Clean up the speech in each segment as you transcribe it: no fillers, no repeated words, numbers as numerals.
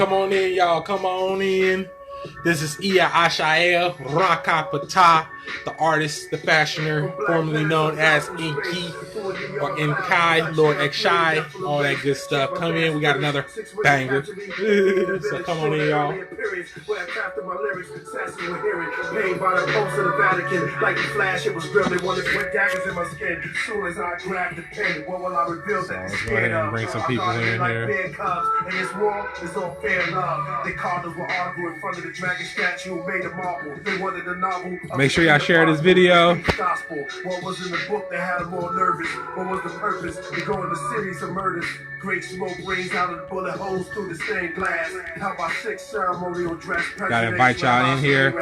come on in, y'all. Come on in. This is Ia Ashael Rakapata, the artist, the fashioner, formerly known as ENKI or ENKI, Lord Ekshai, all that good stuff. Come in, we got another banger. So come on in, y'all. Made by the Post of the Vatican, like the Flash, it was real. They wanted to put daggers in my skin. Soon as I grabbed the pen, what will I reveal that they scared of? Bring some people in here. And this war is all fair love. The cardinals were arguing in front of the dragon statue made of marble. They wanted a novel. Make sure y'all share this video. Gospel. What was in the book that had them all nervous? What was the purpose? To go into cities of murders. Great smoke rains out of the bullet holes through the stained glass. How about 6 ceremonial dress? Gotta invite y'all in here.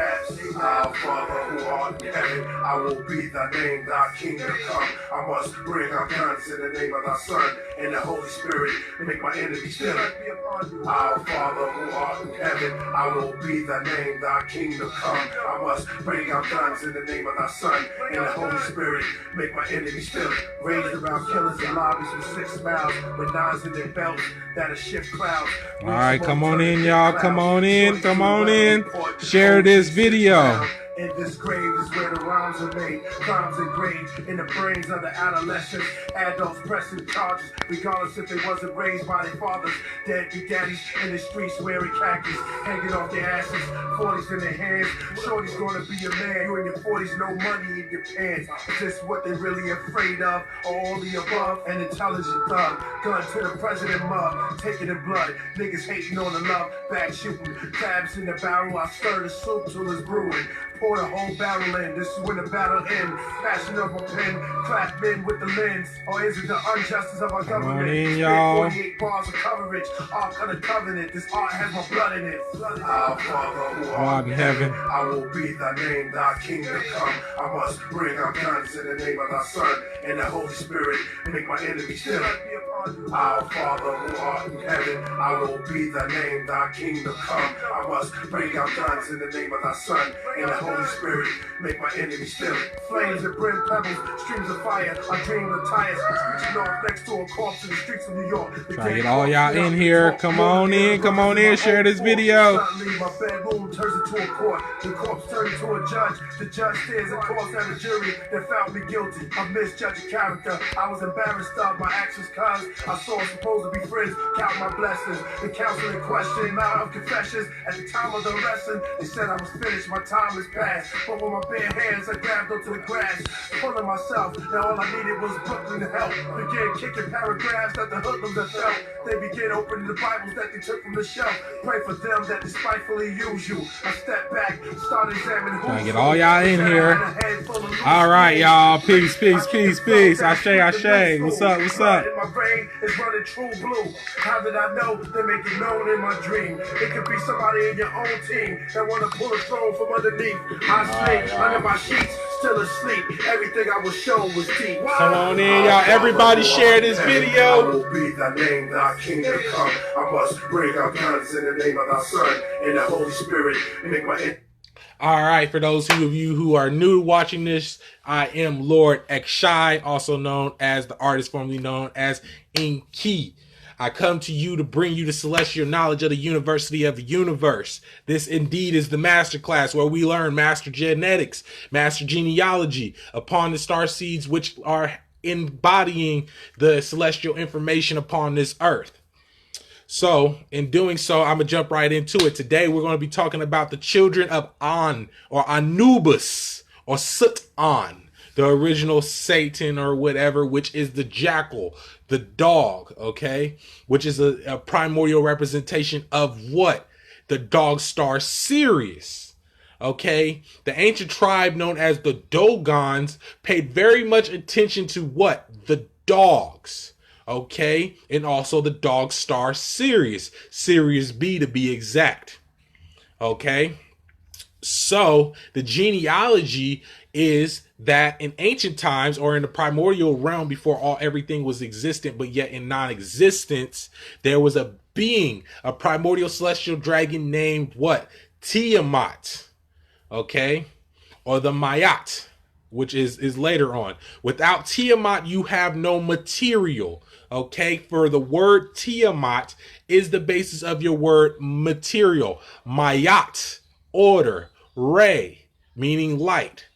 Our Father who art in heaven, I will be thy name, thy kingdom come. I must bring our guns in the name of thy Son and the Holy Spirit and make my enemies still. Our Father who art in heaven, I will be thy name, thy kingdom come. I must bring our guns in the name of thy Son and the Holy Spirit, make my enemies still. Raised around killers and lobbies with 6 mouths, with 9s in their belts that'll shift clouds. All right, come on in, y'all. Come on in. Come on in. Share this video. In this grave is where the rhymes are made, crimes engraved in the brains of the adolescents, adults pressing charges, regardless if they wasn't raised by their fathers. Deadbeat daddies in the streets wearing khakis, hanging off their asses, 40s in their hands. Shorty's gonna be a man, you in your 40s, no money in your pants. Is this what they really afraid of? All the above, an intelligent thug, gun to the president mug, taking the blood, niggas hating on the love, back shooting, tabs in the barrel, I stir the soup till it's brewing. Pour the whole barrel in, this is when the battle ends. Passion of a pen, clap men with the lens. Or is it the injustice of our government? In, y'all. 48 bars of coverage, Ark of the Covenant. This art has my blood in it. Our Father who art in heaven, I will be thy name, thy kingdom come. I must bring our guns in the name of thy Son and the Holy Spirit and make my enemies still. Our Father who art in heaven, I will be thy name, thy kingdom come. I must bring our guns in the name of thy Son and the Holy Spirit, make my enemies still. Flames that brim pebbles, streams of fire. I dream of tires, screeching off next to a corpse in the streets of New York. Try to get all y'all in here. Come on in, share this video. Suddenly my bedroom turns into a court. The corpse turns into a judge. The judge stares and calls out a jury that found me guilty of misjudging character. I was embarrassed of my actions cause I saw supposed to be friends count my blessings. The counsel in question, amount of confessions. At the time of the lesson, they said I was finished, my time was past. But with my bare hands, I grabbed onto the grass, pulling myself. Now all I needed was Brooklyn to help. Began kicking paragraphs that the hoodlums had felt. They began opening the Bibles that they took from the shelf. Pray for them that despitefully use you. I stepped back, started examining who's. Trying to get all y'all in here. All right, y'all. Peace, peace, peace, peace. Ashe. What's up? What's up? My brain is running true blue. How did I know? They make it known in my dream. It could be somebody in your own team that want to pull a throne from underneath. I sleep under my sheets, still asleep. Everything I was shown was deep. Come on in, y'all. Everybody share this video. I will be thy name, thy kingdom come. I must bring our guns in the name of thy Son and the Holy Spirit. Make my All right, for those of you who are new watching this, I am Lord Ekshai, also known as the artist formerly known as ENKI. I come to you to bring you the celestial knowledge of the University of the Universe. This indeed is the masterclass where we learn master genetics, master genealogy upon the star seeds which are embodying the celestial information upon this earth. So in doing so, I'm going to jump right into it. Today, we're going to be talking about the children of An or Anubis or Sut-An, the original Satan or whatever, which is the jackal, the dog, okay, which is a primordial representation of what? The dog star Sirius, okay? The ancient tribe known as the Dogons paid very much attention to what? The dogs, okay? And also the dog star Sirius, Sirius B to be exact, okay? So the genealogy is that in ancient times or in the primordial realm before everything was existent, but yet in non-existence, there was a being, a primordial celestial dragon named what? Tiamat, okay? Or the Mayat, which is later on. Without Tiamat, you have no material. Okay, for the word Tiamat is the basis of your word material. Mayat, order. Re, meaning light.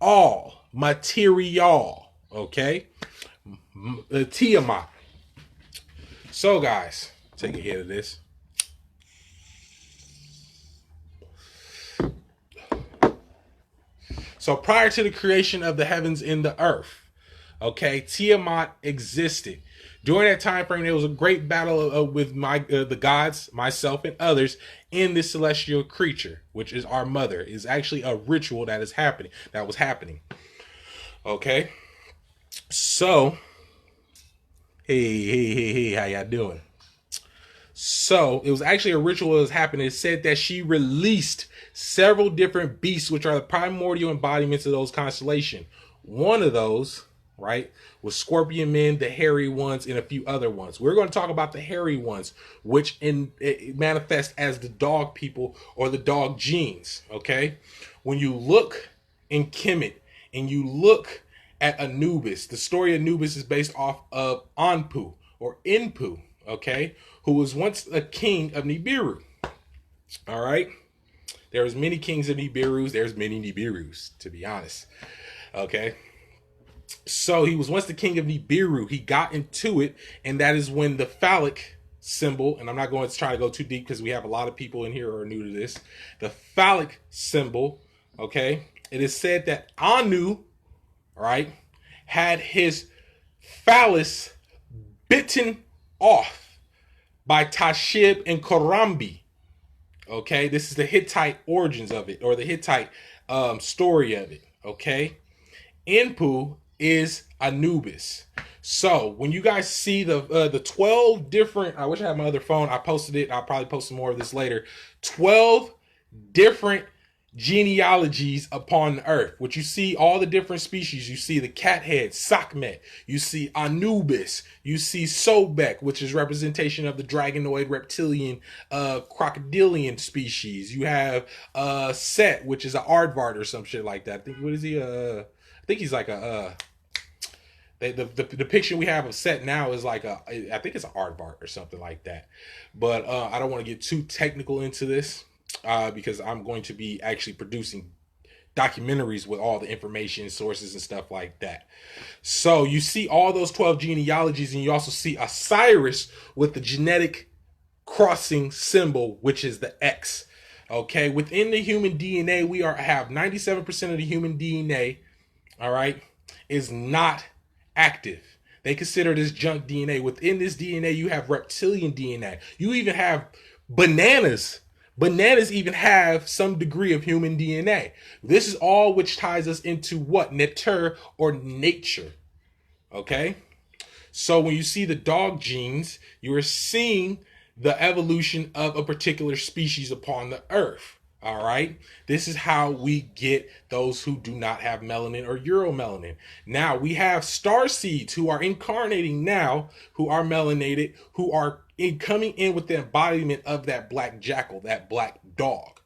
All, material. Okay, Tiamat. So, guys, take a hit of this. So prior to the creation of the heavens and the earth, okay, Tiamat existed. During that time frame, there was a great battle with the gods, myself, and others in this celestial creature, which is our mother. It's actually a ritual that is happening. That was happening. Okay, so hey, how y'all doing? So it was actually a ritual that was happening. It said that she released several different beasts, which are the primordial embodiments of those constellations. One of those, right, was scorpion men, the hairy ones, and a few other ones. We're going to talk about the hairy ones, which manifest as the dog people or the dog genes. Okay, when you look in Kemet and you look at Anubis, the story of Anubis is based off of Anpu or Inpu. Okay, who was once a king of Nibiru. All right. There was many kings of Nibirus. There's many Nibirus, to be honest. Okay. So he was once the king of Nibiru. He got into it, and that is when the phallic symbol, and I'm not going to try to go too deep because we have a lot of people in here who are new to this. The phallic symbol, okay, it is said that Anu, right, had his phallus bitten off by Tashib and Korambi. Okay, this is the Hittite origins of it, or the Hittite story of it. Okay, Inpu is Anubis. So when you guys see the 12 different, I wish I had my other phone. I posted it. I'll probably post some more of this later. 12 different genealogies upon the earth, which you see all the different species. You see the cat head, Sakmet. You see Anubis. You see Sobek, which is representation of the dragonoid reptilian crocodilian species. You have Set, which is an aardvark or some shit like that. I think, what is he? I think he's like a the depiction we have of Set now is like I think it's an aardvark or something like that. But I don't want to get too technical into this. Because I'm going to be actually producing documentaries with all the information sources and stuff like that. So you see all those 12 genealogies, and you also see Osiris with the genetic crossing symbol, which is the X. Okay, within the human DNA, we have 97% of the human DNA, all right, is not active. They consider this junk DNA. Within this DNA, you have reptilian DNA. You even have bananas. Bananas even have some degree of human DNA. This is all which ties us into what? Neter, or nature. Okay? So when you see the dog genes, you are seeing the evolution of a particular species upon the earth. All right? This is how we get those who do not have melanin or uromelanin. Now, we have starseeds who are incarnating now, who are melanated, who are coming in with the embodiment of that black jackal, that black dog.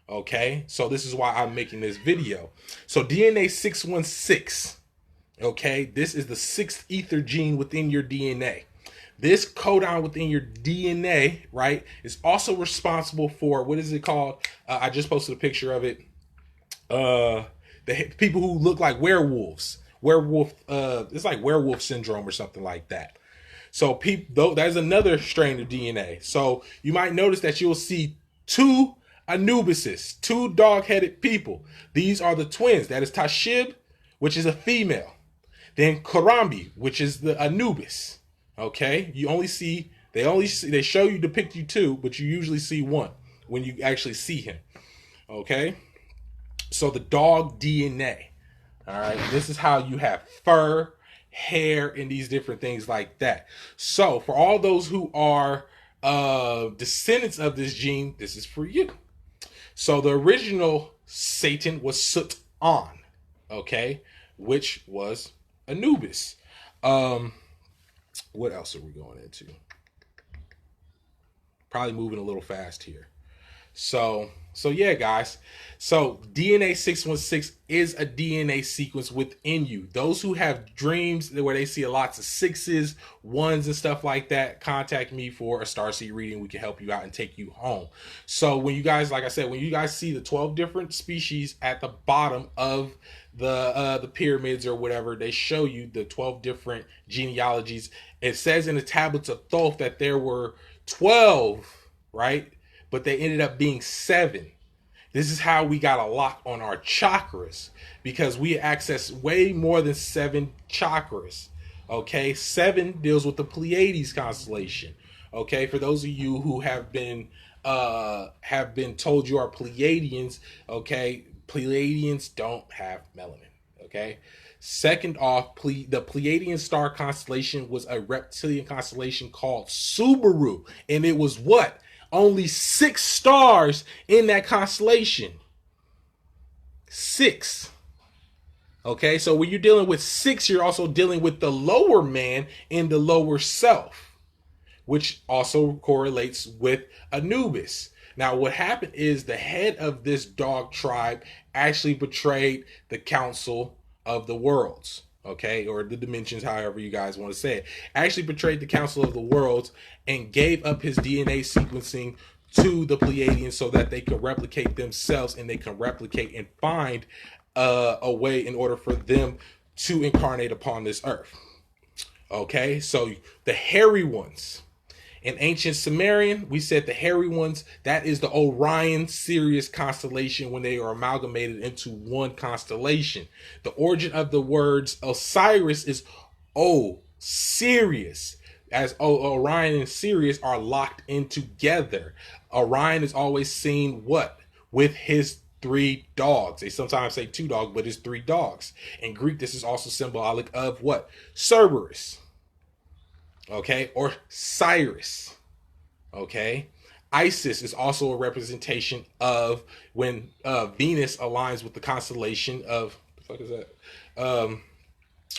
Okay, so this is why I'm making this video. So DNA 616, okay, this is the 6th ether gene within your DNA. This codon within your DNA, right, is also responsible for, what is it called? I just posted a picture of it. The people who look like werewolves. It's like werewolf syndrome or something like that. So there's another strain of DNA. So you might notice that you'll see 2 Anubises, 2 dog-headed people. These are the twins. That is Tashib, which is a female. Then Korambi, which is the Anubis. Okay, they show you, depict you 2, but you usually see 1 when you actually see him. Okay, so the dog DNA. All right, this is how you have fur, hair, and these different things like that. So for all those who are descendants of this gene, this is for you. So the original Satan was Sut-on, okay, which was Anubis. What else are we going into? Probably moving a little fast here. So yeah, guys. So DNA 616 is a DNA sequence within you. Those who have dreams where they see lots of sixes, ones, and stuff like that, contact me for a starseed reading. We can help you out and take you home. So when you guys, like I said, when you guys see the 12 different species at the bottom of the pyramids or whatever, they show you the 12 different genealogies. It says in the tablets of Thoth that there were 12, right? But they ended up being 7. This is how we got a lock on our chakras, because we access way more than 7 chakras. Okay, 7 deals with the Pleiades constellation. Okay, for those of you who have been told you are Pleiadians, okay, Pleiadians don't have melanin. Okay. Second off, the Pleiadian star constellation was a reptilian constellation called Subaru, and it was what? Only 6 stars in that constellation. 6. Okay, so when you're dealing with 6, you're also dealing with the lower man and the lower self, which also correlates with Anubis. Now, what happened is the head of this dog tribe actually betrayed the Council of the Worlds, okay, or the dimensions, however you guys want to say it, actually betrayed the Council of the Worlds and gave up his DNA sequencing to the Pleiadians so that they could replicate themselves, and they can replicate and find a way in order for them to incarnate upon this earth. Okay, so the hairy ones. In ancient Sumerian, we said the hairy ones, that is the Orion-Sirius constellation when they are amalgamated into one constellation. The origin of the words Osiris is Sirius, as Orion and Sirius are locked in together. Orion is always seen what? With his 3 dogs. They sometimes say 2 dogs, but it's 3 dogs. In Greek, this is also symbolic of what? Cerberus. Okay, or Cyrus. Okay, Isis is also a representation of when Venus aligns with the constellation of the fuck is that?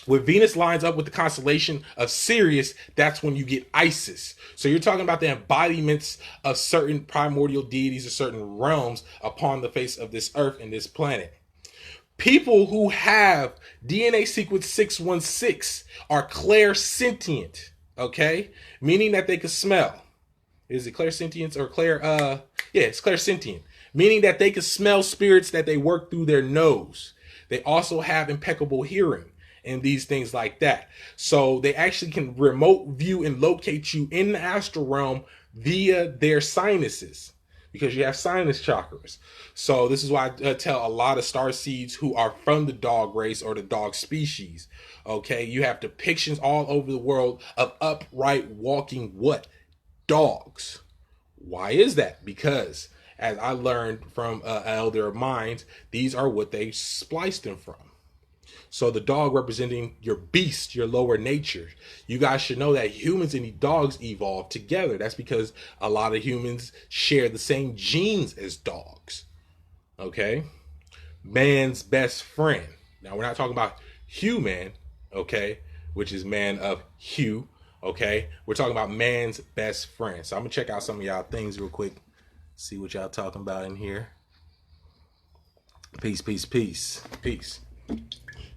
When Venus lines up with the constellation of Sirius, that's when you get Isis. So you're talking about the embodiments of certain primordial deities or certain realms upon the face of this earth and this planet. People who have DNA sequence 616 are clairsentient. Okay, meaning that they can smell. Is it clairsentience or it's clairsentient, meaning that they can smell spirits that they work through their nose. They also have impeccable hearing and these things like that. So they actually can remote view and locate you in the astral realm via their sinuses, because you have sinus chakras. So this is why I tell a lot of starseeds who are from the dog race or the dog species, okay, you have depictions all over the world of upright walking what? Dogs. Why is that? Because as I learned from an elder of mine, these are what they spliced them from. So the dog representing your beast, your lower nature. You guys should know that humans and dogs evolved together. That's because a lot of humans share the same genes as dogs. Okay? Man's best friend. Now, we're not talking about human, okay, which is man of hue, okay? We're talking about man's best friend. So I'm going to check out some of y'all things real quick. See what y'all talking about in here. Peace, peace, peace, peace.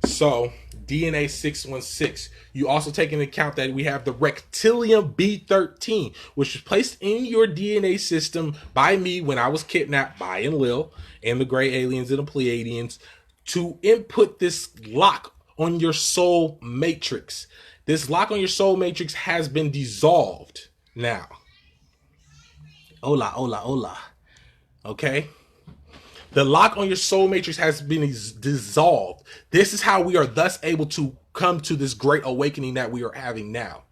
So DNA 616. You also take into account that we have the Reptilium B13, which was placed in your DNA system by me when I was kidnapped by Enlil and the Gray Aliens and the Pleiadians to input this lock on your soul matrix. This lock on your soul matrix has been dissolved now. Hola, hola, hola. Okay? The lock on your soul matrix has been dissolved. This is how we are thus able to come to this great awakening that we are having now.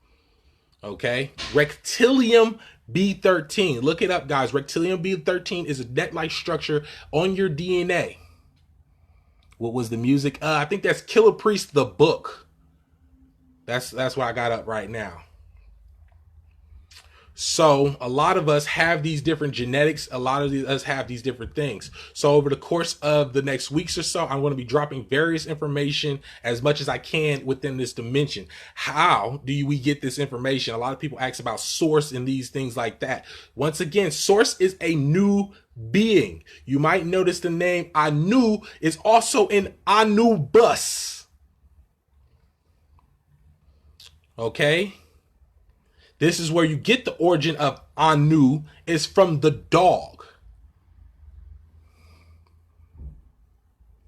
Okay? Reptilium B13. Look it up, guys. Reptilium B13 is a net-like structure on your DNA. What was the music? I think that's Killer Priest, the book. That's what I got up right now. So a lot of us have these different genetics. A lot of us have these different things. So over the course of the next weeks or so, I'm going to be dropping various information as much as I can within this dimension. How do we get this information? A lot of people ask about source and these things like that. Once again, source is a new being. You might notice the name Anu is also in Anubis. Okay. This is where you get the origin of Anu, is from the dog.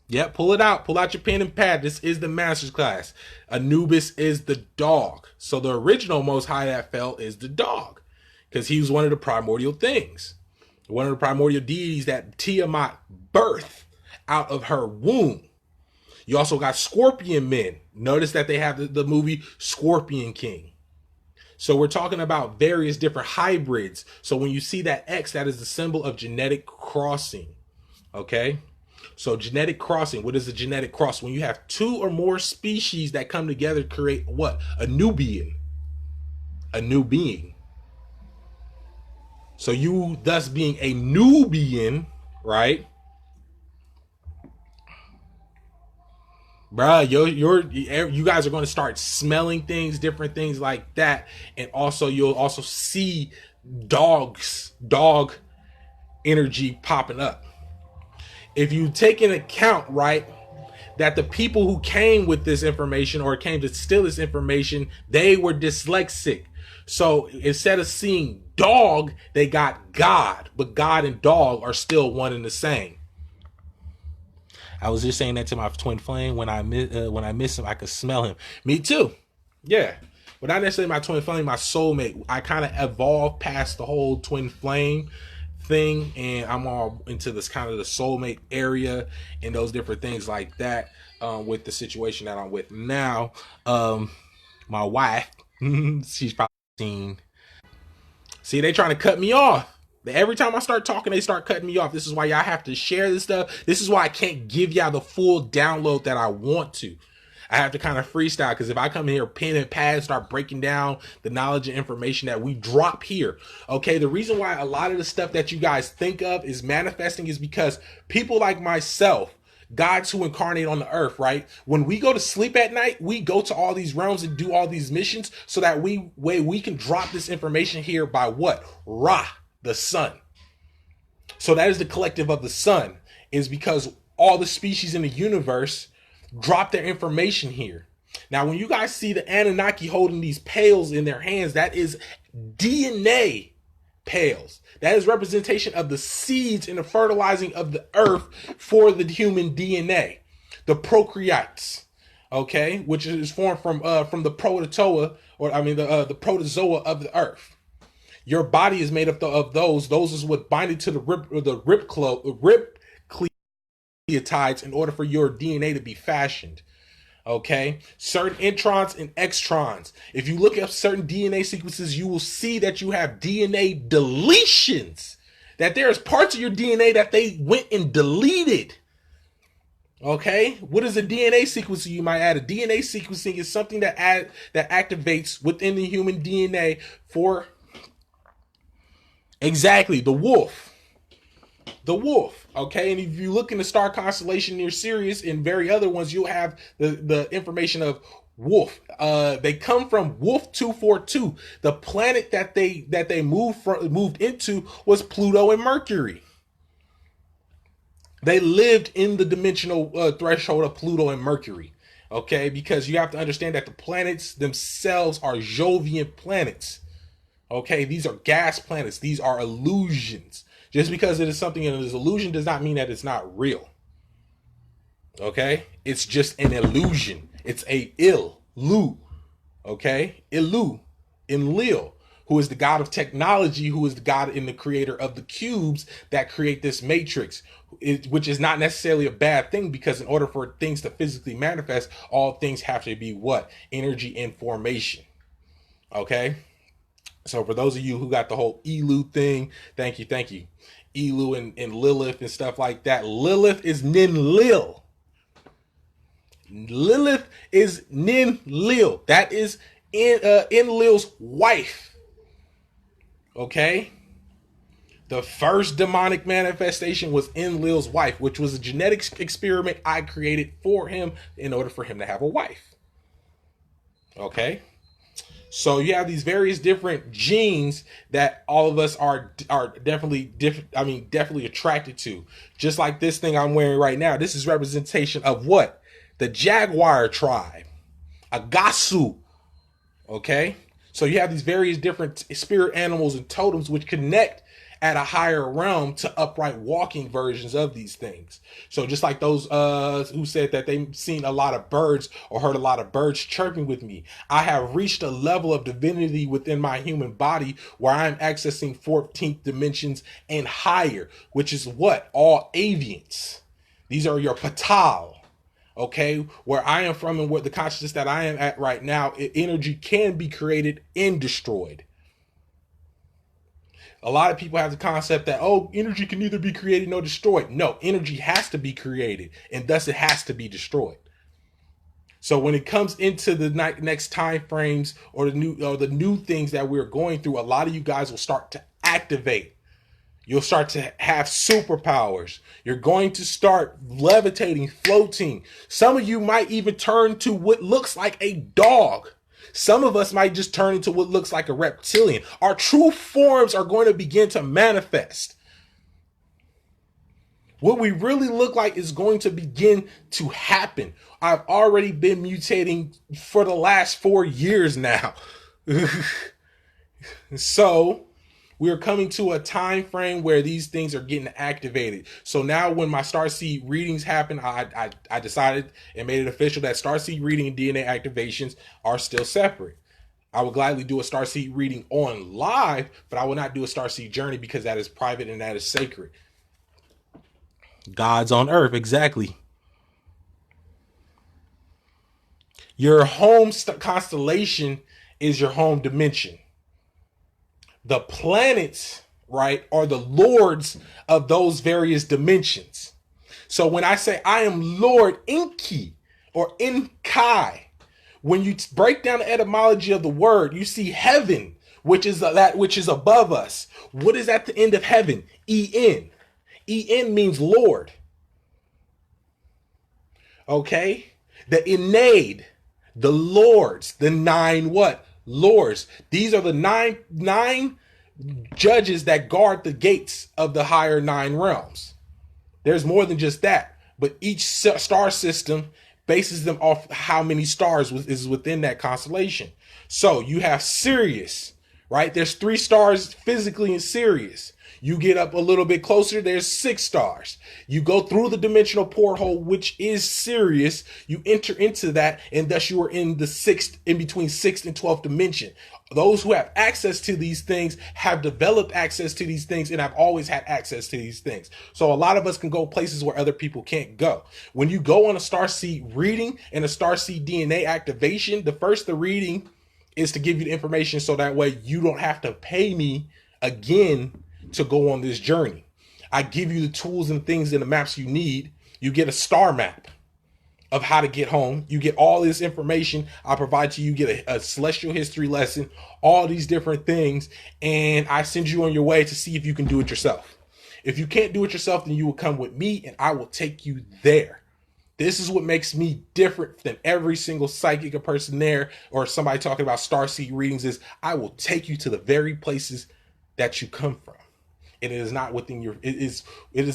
Yep, pull it out. Pull out your pen and pad. This is the master's class. Anubis is the dog. So the original Most High that fell is the dog, because he was one of the primordial things. One of the primordial deities that Tiamat birthed out of her womb. You also got scorpion men. Notice that they have the movie Scorpion King. So we're talking about various different hybrids. So when you see that X, that is the symbol of genetic crossing. Okay. So genetic crossing, what is a genetic cross? When you have two or more species that come together to create what? A new being. A new being. So you thus being a new being, right? Bruh, you guys are going to start smelling things, different things like that. And also you'll also see dog energy popping up. If you take into account, right, that the people who came with this information or came to steal this information, they were dyslexic. So instead of seeing dog, they got God, but God and dog are still one and the same. I was just saying that to my twin flame. When I miss him, I could smell him. Me too. Yeah. But not necessarily my twin flame, my soulmate. I kind of evolved past the whole twin flame thing, and I'm all into this kind of the soulmate area and those different things like that, with the situation that I'm with now. My wife, she's probably seen. See, they trying to cut me off. Every time I start talking, they start cutting me off. This is why y'all have to share this stuff. This is why I can't give y'all the full download that I want to. I have to kind of freestyle, because if I come in here, pen and pad, start breaking down the knowledge and information that we drop here. Okay, the reason why a lot of the stuff that you guys think of is manifesting is because people like myself, gods who incarnate on the earth, right? When we go to sleep at night, we go to all these realms and do all these missions so that we can drop this information here by what? Ra, the sun. So that is the collective of the sun, is because all the species in the universe drop their information here. Now, when you guys see the Anunnaki holding these pails in their hands, that is DNA pails. That is representation of the seeds and the fertilizing of the earth for the human DNA, the prokaryotes, okay, which is formed from the protozoa, or the protozoa of the earth. Your body is made up of those. Those is what bind it to the ribcleotides in order for your DNA to be fashioned. Okay, certain introns and extrons. If you look up certain DNA sequences, you will see that you have DNA deletions. That there's parts of your DNA that they went and deleted. Okay, what is a DNA sequencing? You might add. A DNA sequencing is something that activates within the human DNA for exactly the wolf. The wolf, okay? And if you look in the star constellation near Sirius and very other ones, you'll have the information of wolf. They come from Wolf 242. The planet that they moved into was Pluto and Mercury. They lived in the dimensional threshold of Pluto and Mercury, okay? Because you have to understand that the planets themselves are Jovian planets, okay? These are gas planets. These are illusions. Just because it is something in an illusion does not mean that it's not real. Okay? It's just an illusion. It's a Ilu. Okay? Ilu. Enlil, who is the god of technology, who is the god and the creator of the cubes that create this matrix, which is not necessarily a bad thing, because in order for things to physically manifest, all things have to be what? Energy and formation. Okay? So for those of you who got the whole Elu thing, thank you. Elu and Lilith and stuff like that. Lilith is Ninlil. Lilith is Ninlil. That is Enlil's wife. Okay. The first demonic manifestation was in Lil's wife, which was a genetics experiment I created for him in order for him to have a wife. Okay. So you have these various different genes that all of us are definitely definitely attracted to. Just like this thing I'm wearing right now. This is representation of what? The Jaguar tribe. Agasu. Okay? So you have these various different spirit animals and totems which connect at a higher realm to upright walking versions of these things. So just like those who said that they've seen a lot of birds or heard a lot of birds chirping with me, I have reached a level of divinity within my human body where I'm accessing 14th dimensions and higher, which is what? All avians. These are your patal. Okay, where I am from and where the consciousness that I am at right now, energy can be created and destroyed. A lot of people have the concept that, oh, energy can neither be created nor destroyed. No, energy has to be created, and thus it has to be destroyed. So when it comes into the next time frames or the new things that we're going through, a lot of you guys will start to activate. You'll start to have superpowers. You're going to start levitating, floating. Some of you might even turn to what looks like a dog. Some of us might just turn into what looks like a reptilian. Our true forms are going to begin to manifest. What we really look like is going to begin to happen. I've already been mutating for the last 4 years now. So we are coming to a time frame where these things are getting activated. So now when my Starseed readings happen, I decided and made it official that Starseed reading and DNA activations are still separate. I would gladly do a Starseed reading on live, but I will not do a Starseed journey because that is private and that is sacred. Gods on earth, exactly. Your home constellation is your home dimension. The planets, right, are the lords of those various dimensions. So when I say I am Lord ENKI or ENKI, when you break down the etymology of the word, you see heaven, which is that which is above us. What is at the end of heaven? EN. EN means Lord. Okay? The Ennead, the lords, the 9 what? Lords. These are the nine judges that guard the gates of the higher 9 realms. There's more than just that, but each star system bases them off how many stars is within that constellation. So you have Sirius, right? There's 3 stars physically in Sirius. You get up a little bit closer, there's 6 stars. You go through the dimensional porthole, which is Sirius. You enter into that, and thus you are in the 6th, in between 6th and 12th dimension. Those who have access to these things have developed access to these things and have always had access to these things. So a lot of us can go places where other people can't go. When you go on a Starseed reading and a Starseed DNA activation, the reading is to give you the information so that way you don't have to pay me again to go on this journey. I give you the tools and things and the maps you need. You get a star map of how to get home. You get all this information I provide to you. You get a celestial history lesson, all these different things, and I send you on your way to see if you can do it yourself. If you can't do it yourself, then you will come with me and I will take you there. This is what makes me different than every single psychic or person there or somebody talking about Starseed readings is I will take you to the very places that you come from. It is not within your it is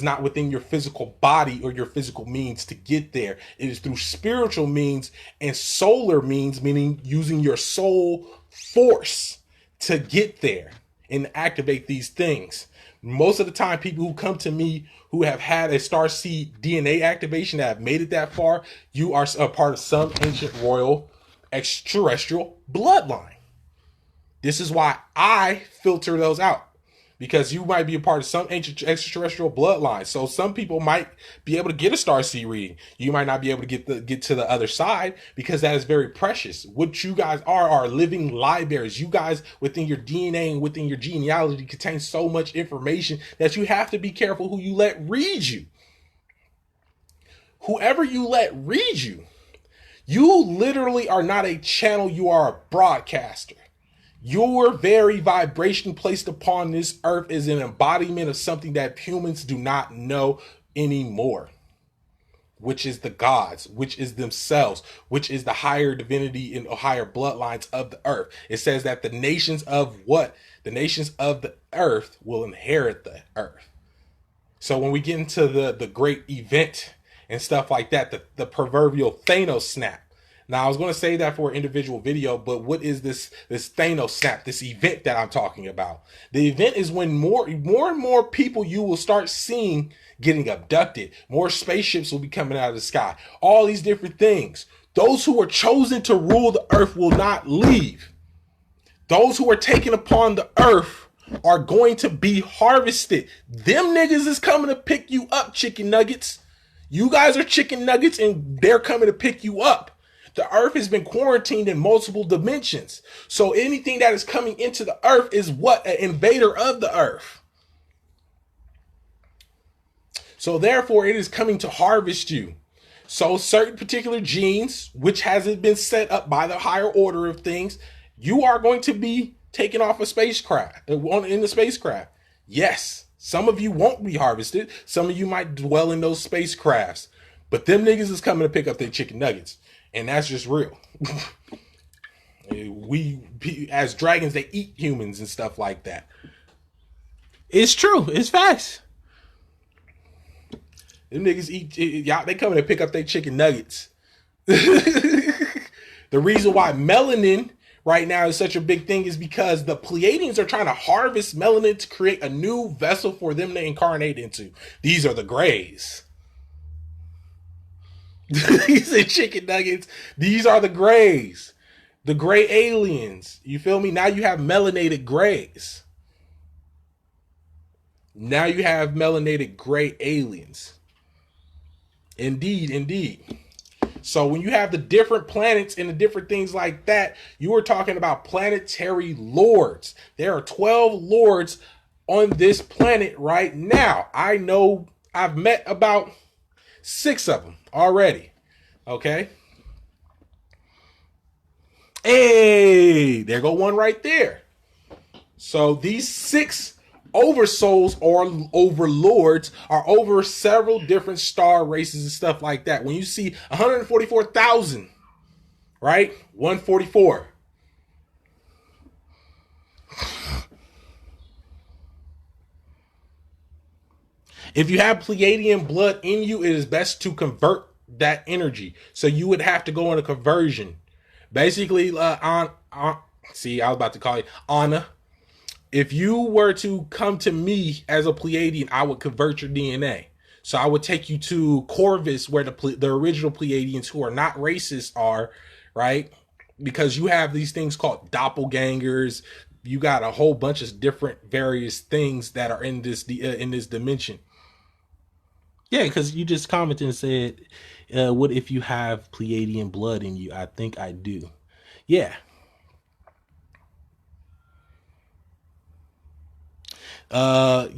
not within your physical body or your physical means to get there. It is through spiritual means and solar means, meaning using your soul force to get there and activate these things. Most of the time, people who come to me who have had a Starseed DNA activation that have made it that far, you are a part of some ancient royal extraterrestrial bloodline. This is why I filter those out. Because you might be a part of some ancient extraterrestrial bloodline. So some people might be able to get a Starseed reading. You might not be able to get to the other side because that is very precious. What you guys are living libraries. You guys within your DNA and within your genealogy contain so much information that you have to be careful who you let read you. Whoever you let read you, you literally are not a channel, you are a broadcaster. Your very vibration placed upon this earth is an embodiment of something that humans do not know anymore, which is the gods, which is themselves, which is the higher divinity and higher bloodlines of the earth. It says that the nations of what? The nations of the earth will inherit the earth. So when we get into the great event and stuff like that, the proverbial Thanos snap. Now, I was going to say that for an individual video, but what is this Thanos snap, this event that I'm talking about? The event is when more and more people you will start seeing getting abducted. More spaceships will be coming out of the sky. All these different things. Those who are chosen to rule the earth will not leave. Those who are taken upon the earth are going to be harvested. Them niggas is coming to pick you up, chicken nuggets. You guys are chicken nuggets and they're coming to pick you up. The earth has been quarantined in multiple dimensions. So anything that is coming into the earth is what? An invader of the earth. So therefore it is coming to harvest you. So certain particular genes, which hasn't been set up by the higher order of things, you are going to be taken off a spacecraft, in the spacecraft. Yes, some of you won't be harvested. Some of you might dwell in those spacecrafts. But them niggas is coming to pick up their chicken nuggets. And that's just real. We, as dragons, they eat humans and stuff like that. It's true. It's facts. Them niggas eat, y'all, they coming to pick up their chicken nuggets. The reason why melanin right now is such a big thing is because the Pleiadians are trying to harvest melanin to create a new vessel for them to incarnate into. These are the Greys. These are chicken nuggets. These are the Greys. The gray aliens. You feel me? Now you have melanated Greys. Now you have melanated gray aliens. Indeed, indeed. So when you have the different planets and the different things like that, you are talking about planetary lords. There are 12 lords on this planet right now. I know I've met about 6 of them already. Okay. Hey, there go one right there. So these 6 oversouls or overlords are over several different star races and stuff like that. When you see 144,000, right? 144. If you have Pleiadian blood in you, it is best to convert that energy. So you would have to go on a conversion. Basically, see, I was about to call it Anna. If you were to come to me as a Pleiadian, I would convert your DNA. So I would take you to Corvus, where the original Pleiadians who are not racist are, right? Because you have these things called doppelgangers. You got a whole bunch of different various things that are in this dimension. Yeah, because you just commented and said, what if you have Pleiadian blood in you? I think I do. Yeah. I'm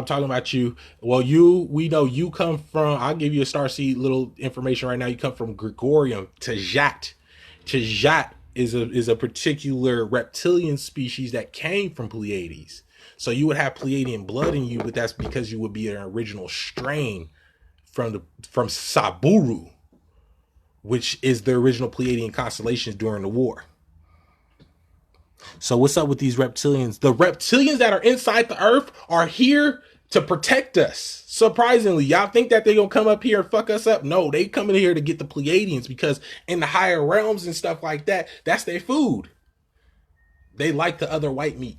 talking about you. Well, we know you come from, I'll give you a starseed little information right now. You come from Gregorium, Tajat. Tajat is a particular reptilian species that came from Pleiades. So you would have Pleiadian blood in you, but that's because you would be an original strain from Saburu, which is the original Pleiadian constellations during the war. So what's up with these reptilians? The reptilians that are inside the earth are here to protect us. Surprisingly, y'all think that they're going to come up here and fuck us up? No, they come in here to get the Pleiadians, because in the higher realms and stuff like that, that's their food. They like the other white meat.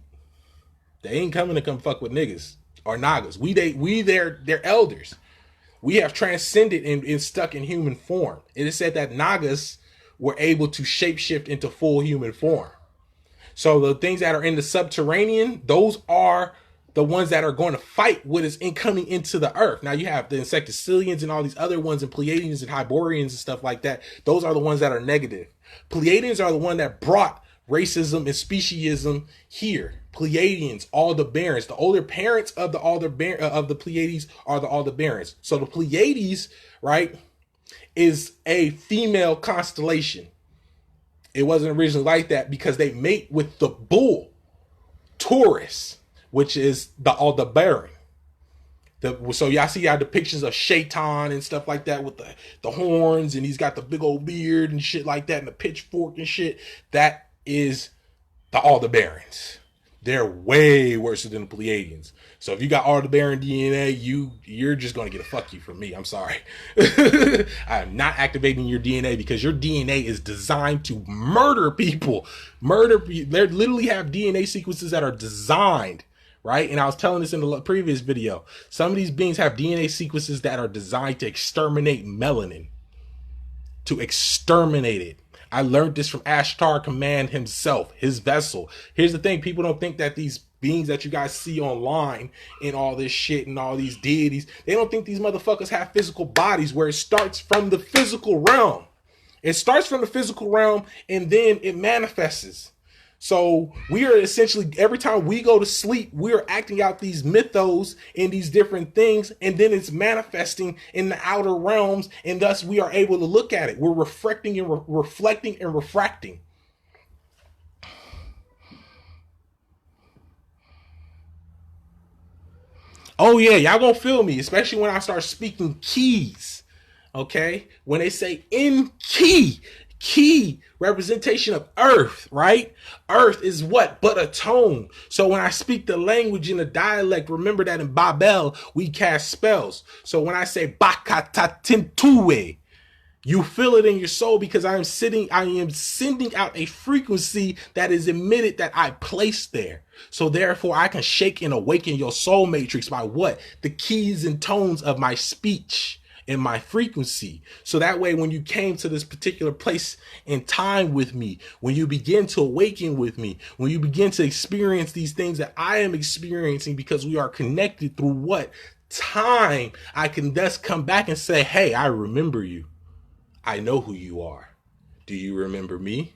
They ain't coming to come fuck with niggas or nagas. They're elders. We have transcended and stuck in human form. It is said that nagas were able to shapeshift into full human form. So the things that are in the subterranean, those are the ones that are going to fight what is incoming into the earth. Now you have the insecticillians and all these other ones, and Pleiadians and Hyborians and stuff like that. Those are the ones that are negative. Pleiadians are the one that brought racism and speciesism here. Pleiadians, Aldebarans, the older parents of the Pleiades are the Aldebarans. So the Pleiades, right, is a female constellation. It wasn't originally like that because they mate with the bull, Taurus, which is the Aldebaran. So y'all see our depictions of Shaitan and stuff like that with the horns, and he's got the big old beard and shit like that, and the pitchfork and shit. That is the Aldebarans. They're way worse than the Pleiadians. So if you got Aldebaran DNA, you're just going to get a fuck you from me. I'm sorry. I am not activating your DNA because your DNA is designed to murder people. They literally have DNA sequences that are designed, right? And I was telling this in the previous video. Some of these beings have DNA sequences that are designed to exterminate melanin. To exterminate it. I learned this from Ashtar Command himself, his vessel. Here's the thing. People don't think that these beings that you guys see online and all this shit and all these deities, they don't think these motherfuckers have physical bodies, where it starts from the physical realm. It starts from the physical realm and then it manifests. So we are essentially, every time we go to sleep, we are acting out these mythos and these different things, and then it's manifesting in the outer realms, and thus we are able to look at it. We're reflecting and reflecting and refracting. Oh yeah, y'all gonna feel me, especially when I start speaking keys. Okay, when they say ENKI. Key representation of earth, right? Earth is what but a tone. So when I speak the language in a dialect, remember that in Babel we cast spells. So when I say Bakatatintue, you feel it in your soul because I am sending out a frequency that is emitted that I placed there. So therefore I can shake and awaken your soul matrix by what? The keys and tones of my speech. In my frequency. So that way, when you came to this particular place in time with me, when you begin to awaken with me, when you begin to experience these things that I am experiencing because we are connected through what? Time. I can thus come back and say, hey, I remember you. I know who you are. Do you remember me?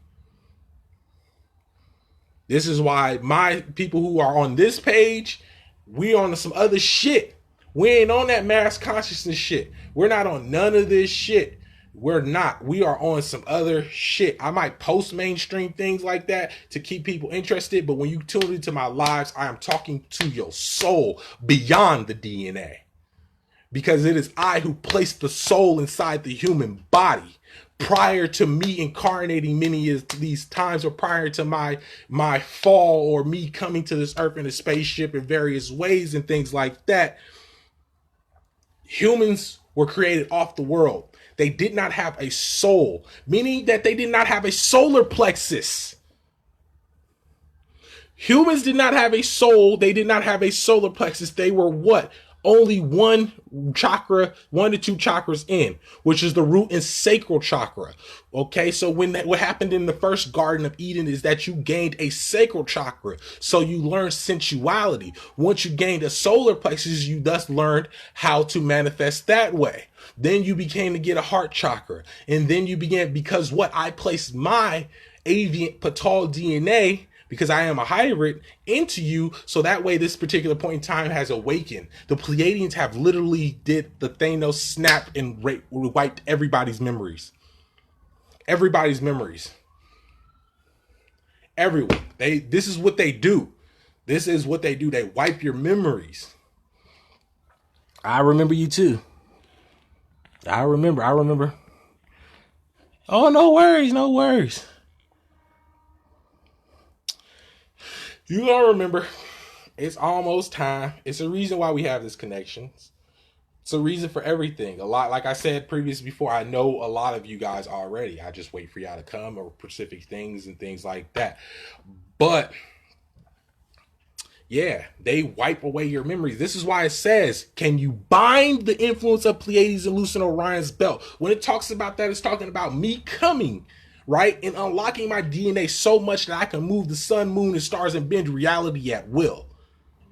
This is why my people who are on this page, we on some other shit. We ain't on that mass consciousness shit. We're not on none of this shit. We're not. We are on some other shit. I might post mainstream things like that to keep people interested, but when you tune into my lives, I am talking to your soul beyond the DNA. Because it is I who placed the soul inside the human body. Prior to me incarnating many of these times, or prior to my fall, or me coming to this earth in a spaceship in various ways and things like that, humans were created off the world. They did not have a soul, meaning that they did not have a solar plexus. Humans did not have a soul. They did not have a solar plexus. They were what? Only one chakra, 1 to 2 chakras in, which is the root and sacral chakra. Okay, so what happened in the first Garden of Eden is that you gained a sacral chakra. So you learned sensuality. Once you gained a solar plexus, you thus learned how to manifest that way. Then you became to get a heart chakra. And then you began, because what? I placed my avian patal DNA, because I am a hybrid, into you, so that way this particular point in time has awakened. The Pleiadians have literally did the Thanos snap and wiped everybody's memories. Everybody's memories. Everyone. This is what they do. This is what they do. They wipe your memories. I remember you too. I remember. Oh, no worries, no worries. You gotta remember, it's almost time. It's a reason why we have this connection. It's a reason for everything. A lot, like I said previously before, I know a lot of you guys already. I just wait for y'all to come, or specific things and things like that. But yeah, they wipe away your memories. This is why it says, can you bind the influence of Pleiades and loosen Orion's belt? When it talks about that, it's talking about me coming, right? And unlocking my DNA so much that I can move the sun, moon, and stars and bend reality at will,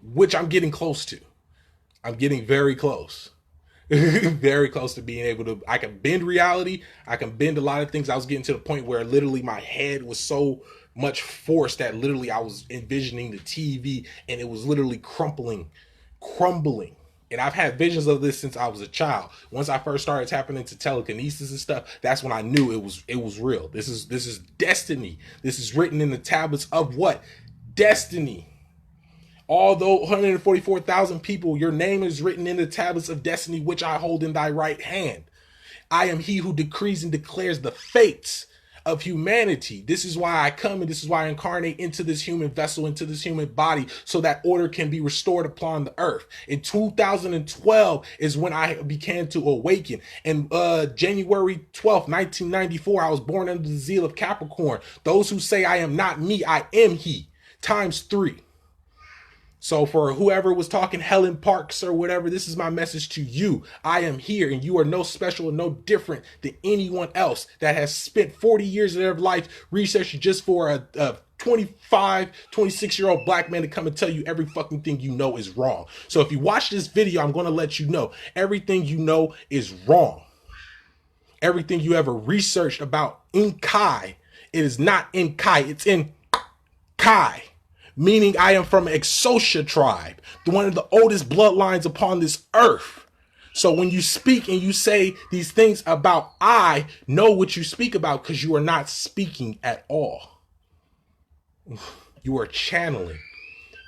which I'm getting close to. I'm getting very close. Very close to being able to, I can bend reality. I can bend a lot of things. I was getting to the point where literally my head was so much force that literally I was envisioning the TV and it was literally crumbling. And I've had visions of this since I was a child. Once I first started tapping into telekinesis and stuff, that's when I knew it was real. This is destiny. This is written in the tablets of what? Destiny. Although 144,000 people, your name is written in the tablets of destiny, which I hold in thy right hand. I am he who decrees and declares the fates of humanity. This is why I come, and this is why I incarnate into this human vessel, into this human body, so that order can be restored upon the earth. In 2012 is when I began to awaken. And January 12th, 1994, I was born under the zeal of Capricorn. Those who say I am not me, I am he, times 3. So for whoever was talking Helen Parks or whatever, this is my message to you. I am here, and you are no special and no different than anyone else that has spent 40 years of their life researching just for a 25, 26-year-old black man to come and tell you every fucking thing you know is wrong. So if you watch this video, I'm going to let you know everything you know is wrong. Everything you ever researched about ENKI, it is not ENKI, it's ENKI. Meaning I am from Exotia tribe, one of the oldest bloodlines upon this earth. So when you speak and you say these things about I, know what you speak about, because you are not speaking at all. You are channeling.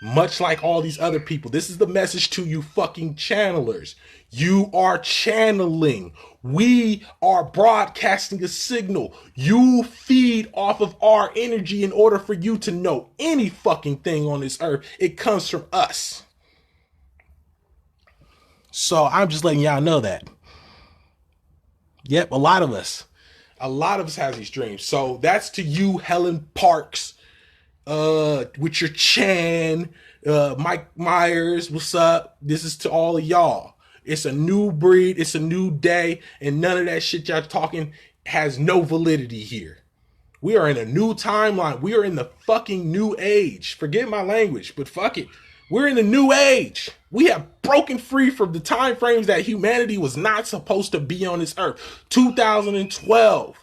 Much like all these other people. This is the message to you fucking channelers. You are channeling. We are broadcasting a signal. You feed off of our energy in order for you to know any fucking thing on this earth. It comes from us. So I'm just letting y'all know that. Yep, a lot of us have these dreams. So that's to you, Helen Parks. With your Chan, Mike Myers, what's up? This is to all of y'all. It's a new breed, it's a new day, and none of that shit y'all talking has no validity here. We are in a new timeline. We are in the fucking new age. Forget my language, but fuck it. We're in the new age. We have broken free from the time frames that humanity was not supposed to be on this earth. 2012,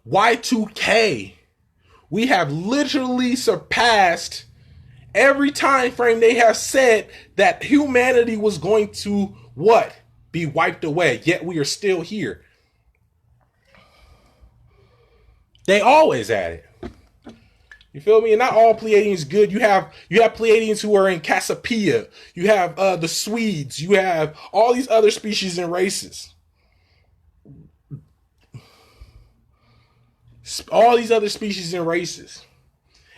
Y2K. We have literally surpassed every time frame they have said that humanity was going to what? Be wiped away. Yet we are still here. They always had it. You feel me? And not all Pleiadians good. You have Pleiadians who are in Cassiopeia. You have the Swedes. You have all these other species and races. All these other species and races.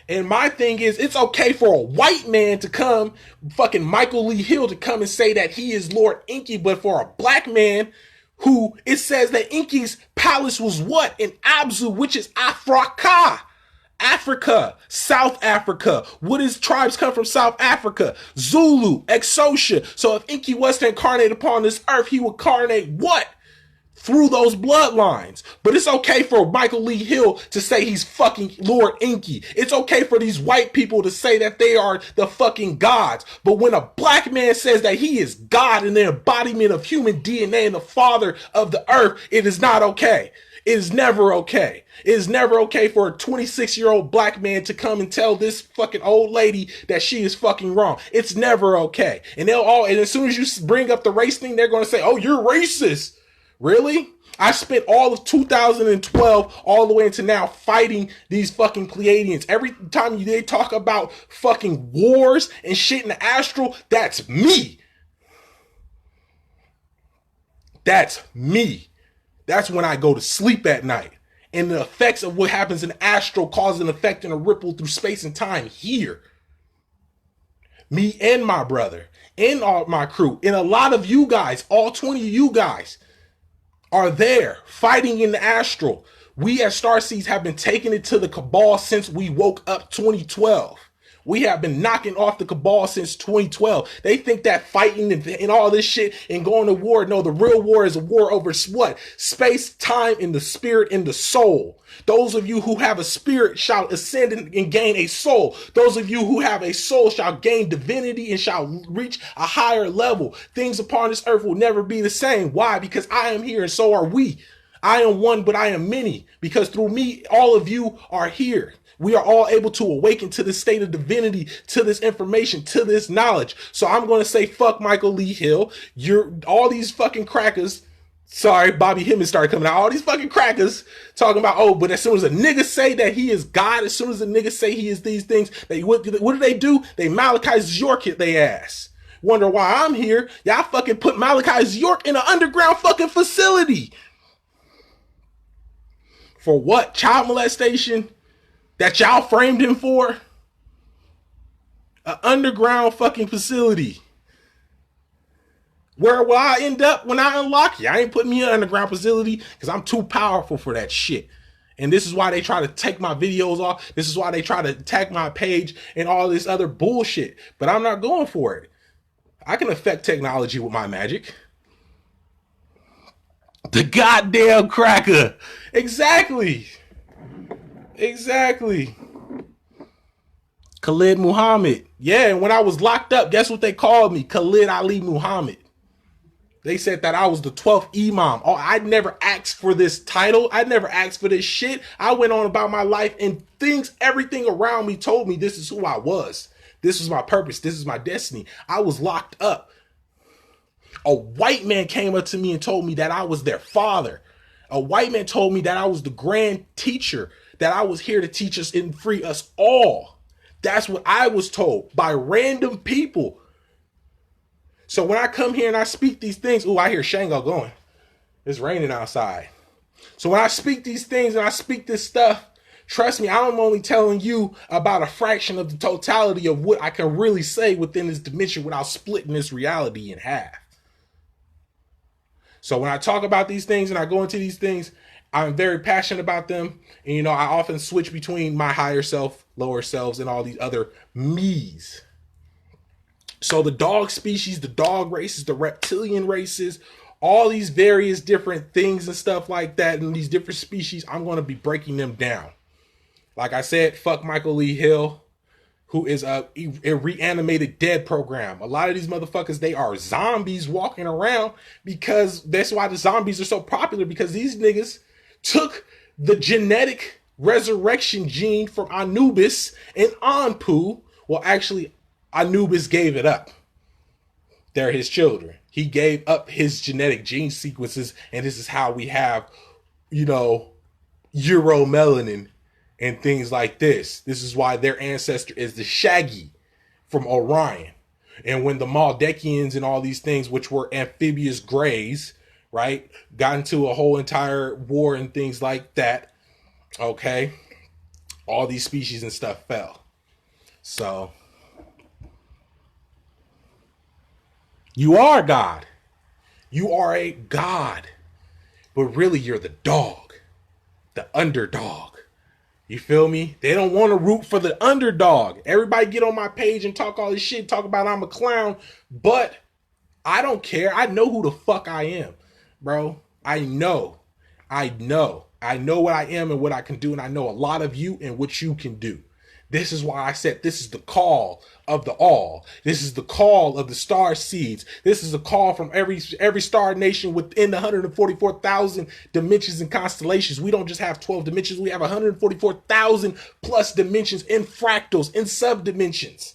And my thing is, it's okay for a white man to come, fucking Michael Lee Hill, to come and say that he is Lord ENKI, but for a black man who, it says that ENKI's palace was what? In Abzu, which is Africa, South Africa. What is tribes come from South Africa? Zulu, Exotia. So if ENKI was to incarnate upon this earth, he would incarnate what? Through those bloodlines. But it's okay for Michael Lee Hill to say he's fucking Lord ENKI. It's okay for these white people to say that they are the fucking gods. But when a black man says that he is God and the embodiment of human DNA and the father of the earth, it is not okay. It is never okay. It is never okay for a 26-year-old black man to come and tell this fucking old lady that she is fucking wrong. It's never okay. And and as soon as you bring up the race thing, they're going to say, oh, you're racist. Really? I spent all of 2012 all the way into now fighting these fucking Pleiadians. Every time they talk about fucking wars and shit in the astral, that's me. That's me. That's when I go to sleep at night. And the effects of what happens in astral cause an effect and a ripple through space and time here. Me and my brother and all my crew and a lot of you guys, all 20 of you guys, are there fighting in the astral. We as Starseeds have been taking it to the cabal since we woke up 2012. We have been knocking off the cabal since 2012. They think that fighting and all this shit and going to war. No, the real war is a war over what? Space, time, and the spirit and the soul. Those of you who have a spirit shall ascend and gain a soul. Those of you who have a soul shall gain divinity and shall reach a higher level. Things upon this earth will never be the same. Why? Because I am here and so are we. I am one, but I am many. Because through me, all of you are here. We are all able to awaken to this state of divinity, to this information, to this knowledge. So I'm going to say, fuck Michael Lee Hill. You're all these fucking crackers. Sorry, Bobby Hemmings started coming out. All these fucking crackers talking about, oh, but as soon as a nigga say that he is God, as soon as a nigga say he is these things, what do? They Malachi York hit their ass. Wonder why I'm here. Y'all fucking put Malachi York in an underground fucking facility. For what? Child molestation? That y'all framed him for? An underground fucking facility. Where will I end up when I unlock you? I ain't putting me in an underground facility because I'm too powerful for that shit. And this is why they try to take my videos off. This is why they try to attack my page and all this other bullshit. But I'm not going for it. I can affect technology with my magic. The goddamn cracker. Exactly. Khalid Muhammad. Yeah, and when I was locked up, guess what they called me? Khalid Ali Muhammad. They said that I was the 12th Imam. Oh, I never asked for this title. I never asked for this shit. I went on about my life and everything around me told me this is who I was. This was my purpose. This is my destiny. I was locked up. A white man came up to me and told me that I was their father. A white man told me that I was the grand teacher, that I was here to teach us and free us all. That's what I was told by random people. So when I come here and I speak these things, I hear Shango going. It's raining outside. So when I speak these things and I speak this stuff, trust me, I'm only telling you about a fraction of the totality of what I can really say within this dimension without splitting this reality in half. So when I talk about these things and I go into these things, I'm very passionate about them. And, I often switch between my higher self, lower selves, and all these other me's. So the dog species, the dog races, the reptilian races, all these various different things and stuff like that, and these different species, I'm going to be breaking them down. Like I said, fuck Michael Lee Hill, who is a reanimated dead program. A lot of these motherfuckers, they are zombies walking around because that's why the zombies are so popular, because these niggas took the genetic resurrection gene from Anubis and Anpu. Well, actually, Anubis gave it up. They're his children. He gave up his genetic gene sequences, and this is how we have, uromelanin and things like this. This is why their ancestor is the Shaggy from Orion. And when the Maldekians and all these things, which were amphibious greys, right, got into a whole entire war and things like that, okay, all these species and stuff fell. So you are God. You are a God. But really, you're the dog. The underdog. You feel me? They don't want to root for the underdog. Everybody get on my page and talk all this shit. Talk about I'm a clown. But I don't care. I know who the fuck I am, bro. I know what I am and what I can do. And I know a lot of you and what you can do. This is why I said this is the call of the all. This is the call of the star seeds. This is a call from every star nation within the 144,000 dimensions and constellations. We don't just have 12 dimensions. We have 144,000 plus dimensions in fractals, in subdimensions.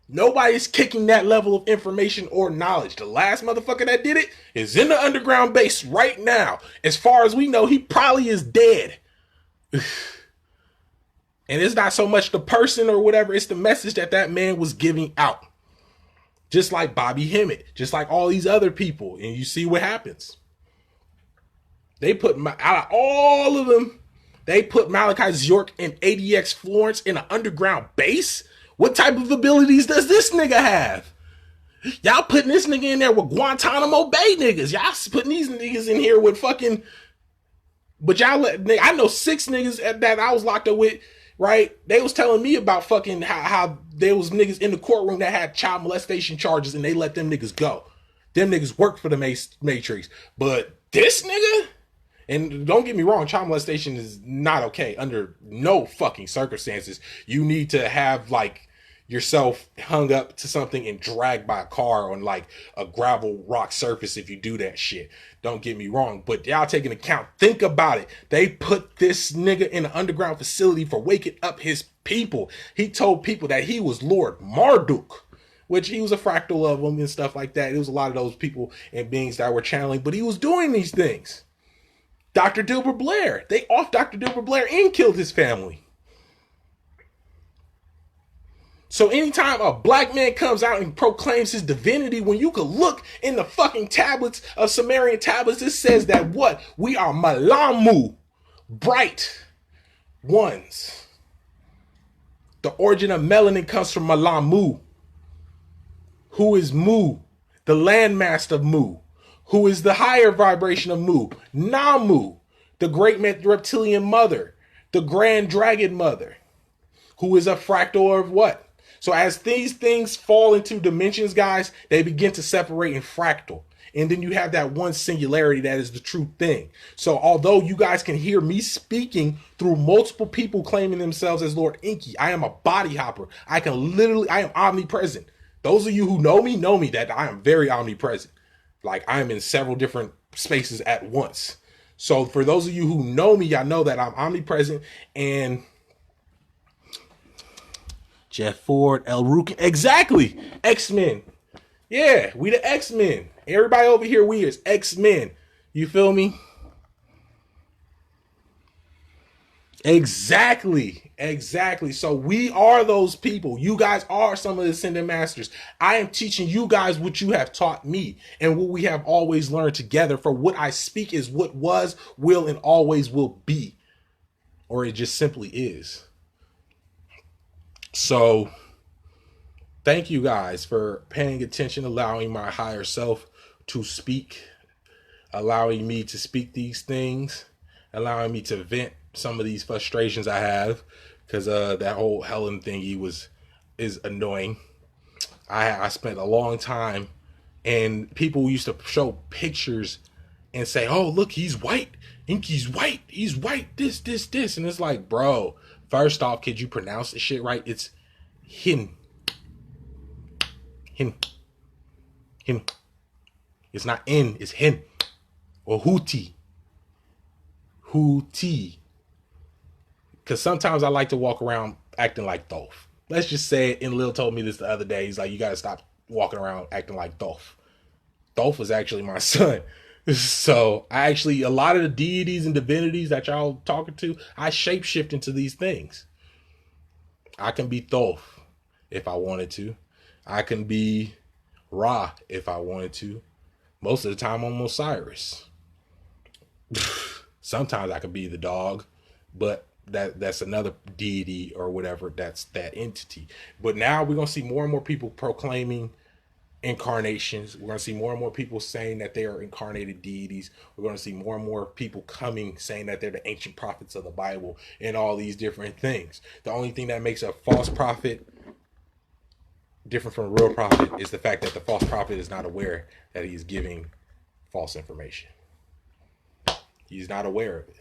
Nobody's kicking that level of information or knowledge. The last motherfucker that did it is in the underground base right now. As far as we know, he probably is dead. And it's not so much the person or whatever, it's the message that man was giving out. Just like Bobby Hemmett, just like all these other people. And you see what happens. They put, out of all of them, they put Malachi York and ADX Florence in an underground base? What type of abilities does this nigga have? Y'all putting this nigga in there with Guantanamo Bay niggas. Y'all putting these niggas in here with fucking... But I know 6 niggas that I was locked up with, right? They was telling me about fucking how there was niggas in the courtroom that had child molestation charges and they let them niggas go. Them niggas work for the Matrix. But this nigga, and don't get me wrong, child molestation is not okay under no fucking circumstances. You need to have yourself hung up to something and dragged by a car on like a gravel rock surface if you do that shit. Don't get me wrong, but y'all take into account, think about it. They put this nigga in an underground facility for waking up his people. He told people that he was Lord Marduk, which he was a fractal of them and stuff like that. It was a lot of those people and beings that were channeling, but he was doing these things. Dr. Dilbert Blair, they off Dr. Dilbert Blair and killed his family. So anytime a black man comes out and proclaims his divinity, when you could look in the fucking tablets of Sumerian tablets, it says that what? We are Malamu, bright ones. The origin of melanin comes from Malamu, who is Mu, the landmaster of Mu, who is the higher vibration of Mu, Namu, the great reptilian mother, the grand dragon mother, who is a fractal of what? So as these things fall into dimensions, guys, they begin to separate in fractal. And then you have that one singularity that is the true thing. So although you guys can hear me speaking through multiple people claiming themselves as Lord ENKI, I am a body hopper. I am omnipresent. Those of you who know me that I am very omnipresent. Like I am in several different spaces at once. So for those of you who know me, y'all know that I'm omnipresent. And Jeff Ford, El Rukin, exactly. X-Men. Yeah, we the X-Men. Everybody over here, we is X-Men. You feel me? Exactly. So we are those people. You guys are some of the ascended masters. I am teaching you guys what you have taught me and what we have always learned together. For what I speak is what was, will, and always will be. Or it just simply is. So thank you guys for paying attention, allowing my higher self to speak, allowing me to speak these things, allowing me to vent some of these frustrations I have, because that whole Helen thingy is annoying. I spent a long time, and people used to show pictures and say, "Oh, look, he's white. Inky's white. He's white. This," and it's like, bro. First off, could you pronounce the shit right? It's hin. It's not in, it's hin. Or hootie. Because sometimes I like to walk around acting like Dolph. Let's just say it. And Lil told me this the other day. He's like, you got to stop walking around acting like Dolph. Dolph was actually my son. So a lot of the deities and divinities that y'all talking to, I shapeshift into these things. I can be Thoth if I wanted to. I can be Ra if I wanted to. Most of the time I'm Osiris. Sometimes I could be the dog, but that's another deity or whatever. That's that entity. But now we're going to see more and more people proclaiming incarnations. We're going to see more and more people saying that they are incarnated deities. We're going to see more and more people coming saying that they're the ancient prophets of the Bible and all these different things. The only thing that makes a false prophet different from a real prophet is the fact that the false prophet is not aware that he's giving false information. He's not aware of it.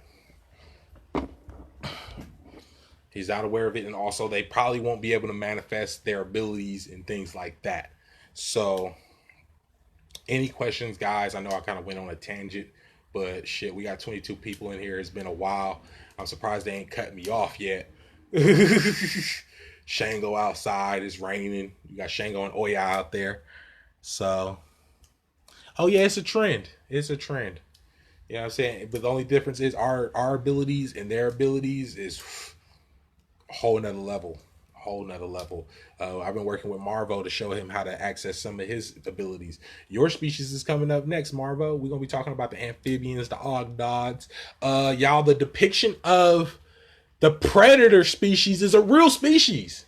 He's not aware of it. And also they probably won't be able to manifest their abilities and things like that. So any questions, guys? I know I kind of went on a tangent, but shit, we got 22 people in here. It's been a while. I'm surprised they ain't cut me off yet. Shango outside. It's raining. You got Shango and Oya out there. So, oh yeah, it's a trend. It's a trend. You know what I'm saying? But the only difference is our abilities and their abilities is a whole nother level. I've been working with Marvo to show him how to access some of his abilities. Your species is coming up next, Marvo. We're going to be talking about the amphibians, the Ogdods. Y'all, the depiction of the predator species is a real species.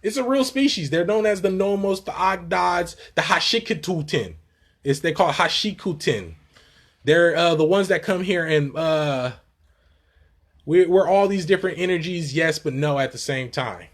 It's a real species. They're known as the Nomos, the Ogdods, the Hashikutin. They call it Hashikutin. They're the ones that come here and we're all these different energies, yes, but no at the same time.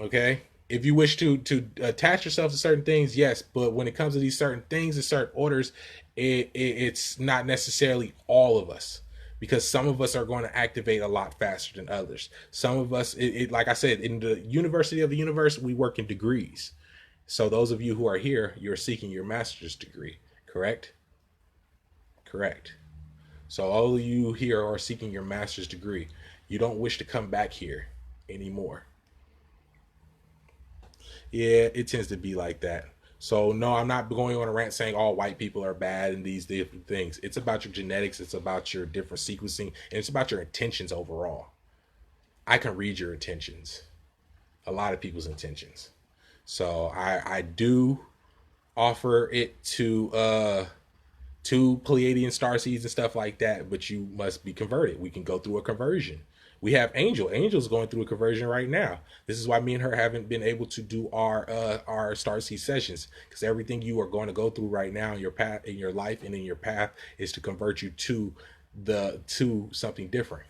Okay? If you wish to attach yourself to certain things, yes, but when it comes to these certain things and certain orders, it's not necessarily all of us. because some of us are going to activate a lot faster than others. Some of us, like I said, in the University of the Universe, we work in degrees. So those of you who are here, you're seeking your master's degree, correct? Correct. So all of you here are seeking your master's degree. You don't wish to come back here anymore. Yeah, it tends to be like that. So no, I'm not going on a rant saying all white people are bad and these different things. It's about your genetics. It's about your different sequencing. And it's about your intentions overall. I can read your intentions. A lot of people's intentions. So I do offer it to Pleiadian starseeds and stuff like that, but you must be converted. We can go through a conversion. We have Angel's going through a conversion right now. This is why me and her haven't been able to do our starseed sessions, because everything you are going to go through right now in your path, in your life, and in your path is to convert you to something different,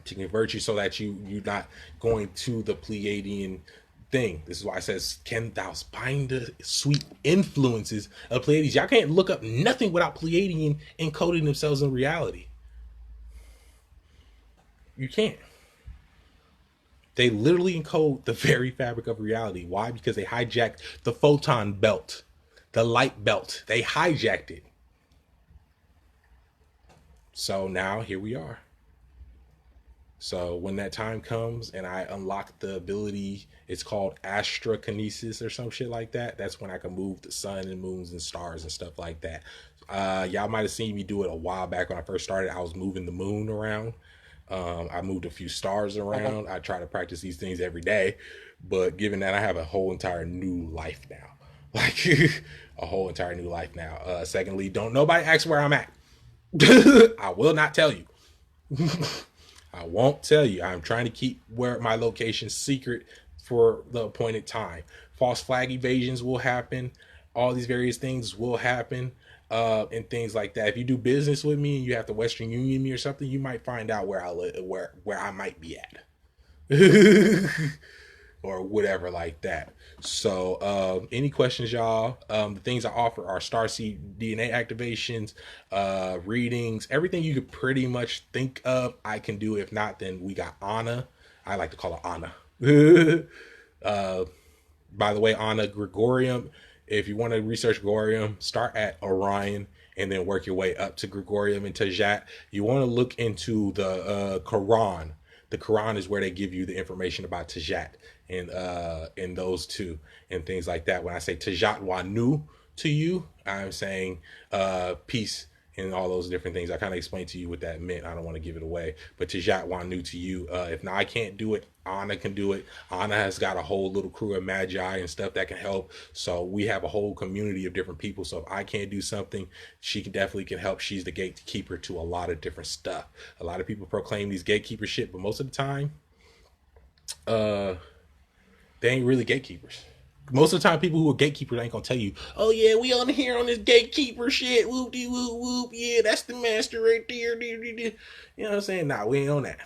to convert you so that you're not going to the Pleiadian thing. This is why it says, can thou find the sweet influences of Pleiades? Y'all can't look up nothing without Pleiadian encoding themselves in reality. You can't. They literally encode the very fabric of reality. Why? Because they hijacked the photon belt, the light belt. They hijacked it. So now here we are. So when that time comes and I unlock the ability, it's called astrokinesis or some shit like that. That's when I can move the sun and moons and stars and stuff like that. Y'all might have seen me do it a while back when I first started. I was moving the moon around. I moved a few stars around. I try to practice these things every day, but given that I have a whole entire new life now, like a whole entire new life now. Secondly, don't nobody ask where I'm at. I will not tell you. I won't tell you. I'm trying to keep where my location secret for the appointed time. False flag evasions will happen. All these various things will happen. And things like that. If you do business with me and you have to Western Union me or something, you might find out where I live, where I might be at, or whatever like that. So, any questions, y'all? The things I offer are Starseed DNA activations, readings, everything you could pretty much think of. I can do. If not, then we got Anna. I like to call her Anna. By the way, Anna Gregorium. If you want to research Gregorium, start at Orion and then work your way up to Gregorium and Tajat. You want to look into the Quran. The Quran is where they give you the information about Tajat and those two and things like that. When I say Tajat Wanu to you, I'm saying peace and all those different things. I kind of explained to you what that meant. I don't want to give it away. But Tajat Wanu to you. If now I can't do it, Anna can do it. Anna has got a whole little crew of magi and stuff that can help. So we have a whole community of different people. So if I can't do something, she definitely can help. She's the gatekeeper to a lot of different stuff. A lot of people proclaim these gatekeeper shit, but most of the time, they ain't really gatekeepers. Most of the time, people who are gatekeepers ain't gonna tell you, oh yeah, we on here on this gatekeeper shit, whoop de whoop whoop, yeah, that's the master right there. You know what I'm saying? Nah, we ain't on that.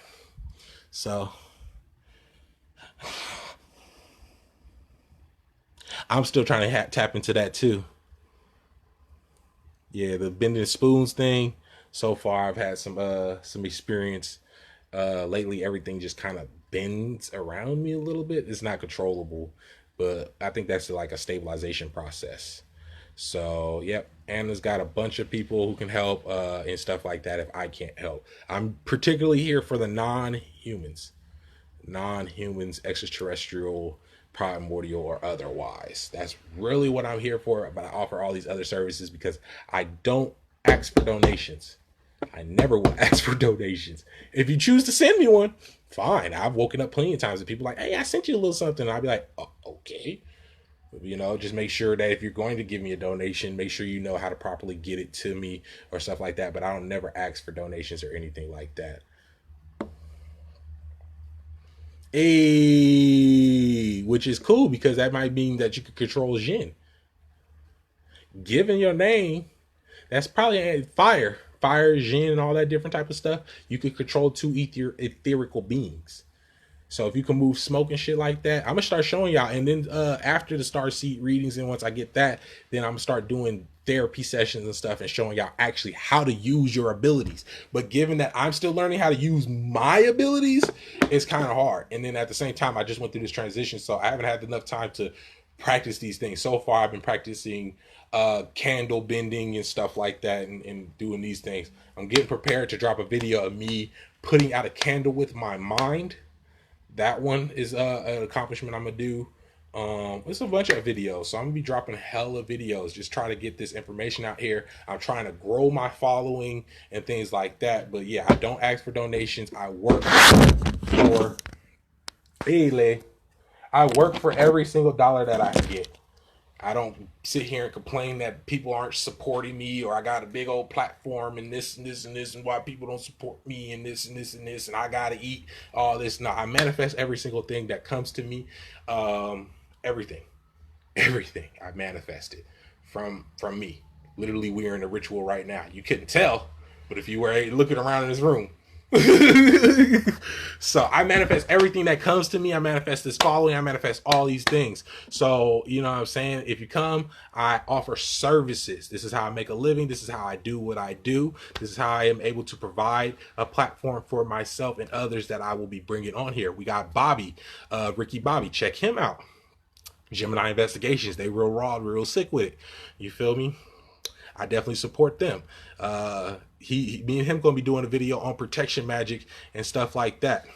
So I'm still trying to tap into that too. Yeah, the bending spoons thing. So far, I've had some experience. Lately, everything just kind of bends around me a little bit. It's not controllable. But I think that's like a stabilization process. So, yep. Anna's got a bunch of people who can help and stuff like that if I can't help. I'm particularly here for the non-humans, extraterrestrial, primordial, or otherwise. That's really what I'm here for. But I offer all these other services because I don't ask for donations. I never will ask for donations. If you choose to send me one, fine. I've woken up plenty of times and people are like, hey, I sent you a little something. And I'll be like, oh, okay. You know, just make sure that if you're going to give me a donation, make sure you know how to properly get it to me or stuff like that. But I don't never ask for donations or anything like that. Which is cool because that might mean that you could control Jinn. Given your name, that's probably fire, Jinn, and all that different type of stuff. You could control two etherical beings. So if you can move smoke and shit like that, I'm gonna start showing y'all. And then after the STARSEED readings, and once I get that, then I'm gonna start doing therapy sessions and stuff and showing y'all actually how to use your abilities. But given that I'm still learning how to use my abilities, it's kind of hard. And then at the same time, I just went through this transition, so I haven't had enough time to practice these things. So far, I've been practicing candle bending and stuff like that, and doing these things. I'm getting prepared to drop a video of me putting out a candle with my mind. That one is an accomplishment I'm gonna do. It's a bunch of videos, so I'm gonna be dropping hella videos, just trying to get this information out here. I'm trying to grow my following and things like that. But yeah, I don't ask for donations. I work for I work for every single dollar that I get. I don't sit here and complain that people aren't supporting me, or I got a big old platform and this and this and this, and why people don't support me and this and this and this, and I gotta eat all this. No, I manifest every single thing that comes to me. Everything I manifested from me. Literally, we're in a ritual right now. You couldn't tell, but if you were looking around in this room. So I manifest everything that comes to me. I manifest this following. I manifest all these things. So, you know what I'm saying? If you come, I offer services. This is how I make a living. This is how I do what I do. This is how I am able to provide a platform for myself and others that I will be bringing on here. We got Bobby, Ricky Bobby. Check him out. Gemini Investigations. They real raw, real sick with it. You feel me? I definitely support them. Me and him gonna be doing a video on protection magic and stuff like that.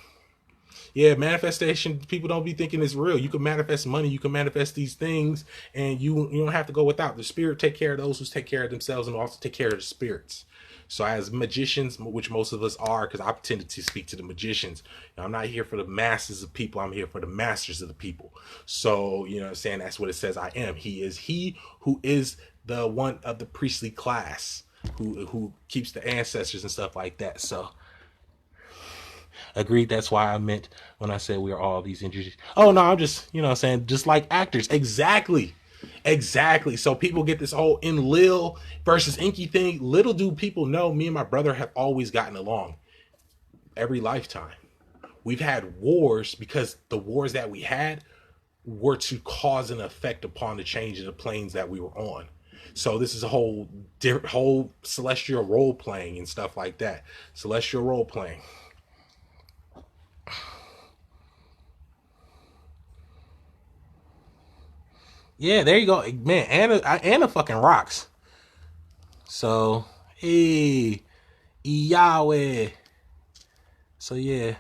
Yeah, manifestation, people don't be thinking it's real. You can manifest money, you can manifest these things, and you don't have to go without. The spirit take care of those who take care of themselves, and also take care of the spirits. So as magicians, which most of us are, because I've tended to speak to the magicians, I'm not here for the masses of people, I'm here for the masters of the people. So, you know what I'm saying, that's what it says I am. He is he who is the one of the priestly class, who keeps the ancestors and stuff like that. So agreed. That's why I meant when I said we are all these injuries. Oh no, I'm just, you know what I'm saying, just like actors. Exactly. So people get this whole Enlil versus ENKI thing. Little do people know, me and my brother have always gotten along. Every lifetime we've had wars, because the wars that we had were to cause an effect upon the change of the planes that we were on. So this is a whole celestial role playing and stuff like that. Celestial role playing. Yeah, there you go, man. Anna fucking rocks. So hey, Yahweh. So yeah,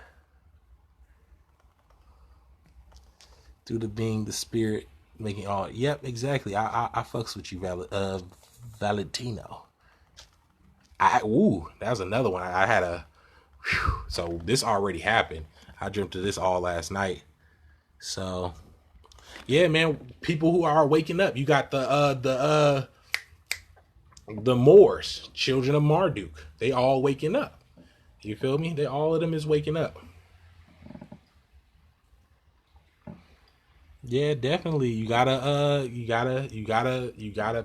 through the being, the spirit, making all. Yep, exactly. I fucks with you, Valentino. That was another one. I had a. So this already happened. I dreamt of this all last night. So yeah, man, people who are waking up. You got the Moors, children of Marduk. They all waking up. You feel me? All of them is waking up. Yeah, definitely. You gotta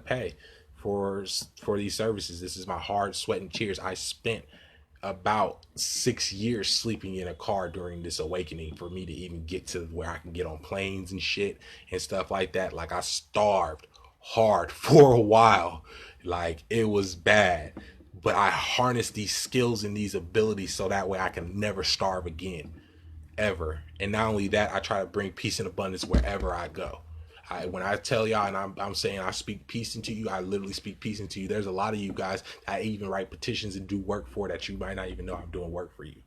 pay for these services. This is my hard sweat and tears. I spent about 6 years sleeping in a car during this awakening for me to even get to where I can get on planes and shit and stuff like that. Like, I starved hard for a while. Like, it was bad, but I harnessed these skills and these abilities so that way I can never starve again, ever. And not only that, I try to bring peace and abundance wherever I go. When I tell y'all, and I'm saying I speak peace into you, I literally speak peace into you. There's a lot of you guys I even write petitions and do work for that you might not even know I'm doing work for you.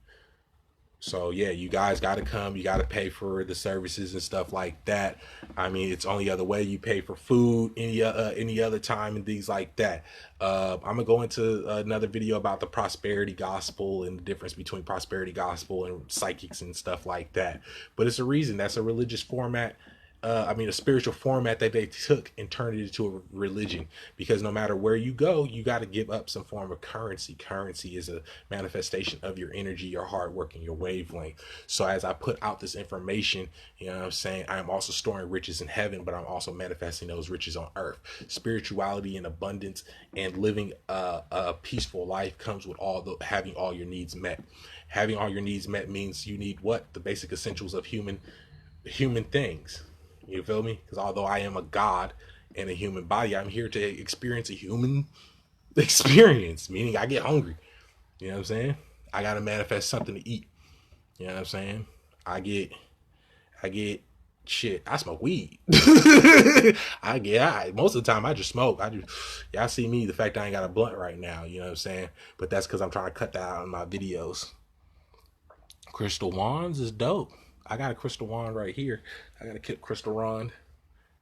So yeah, you guys got to come. You got to pay for the services and stuff like that. I mean, it's only other way. You pay for food any other time and things like that. I'm gonna go into another video about the prosperity gospel and the difference between prosperity gospel and psychics and stuff like that. But it's a reason. That's a religious format. a spiritual format that they took and turned it into a religion. Because no matter where you go, you got to give up some form of currency. Currency is a manifestation of your energy, your hard work, and your wavelength. So as I put out this information, you know what I'm saying, I'm also storing riches in heaven, but I'm also manifesting those riches on earth. Spirituality and abundance and living a peaceful life comes with having all your needs met. Having all your needs met means you need what? The basic essentials of human things. You feel me? Because although I am a god in a human body, I'm here to experience a human experience, meaning I get hungry. You know what I'm saying? I got to manifest something to eat. You know what I'm saying? I get shit. I smoke weed. Most of the time I just smoke. Y'all see me, the fact I ain't got a blunt right now. You know what I'm saying? But that's because I'm trying to cut that out in my videos. Crystal wands is dope. I got a crystal wand right here. I got a crystal wand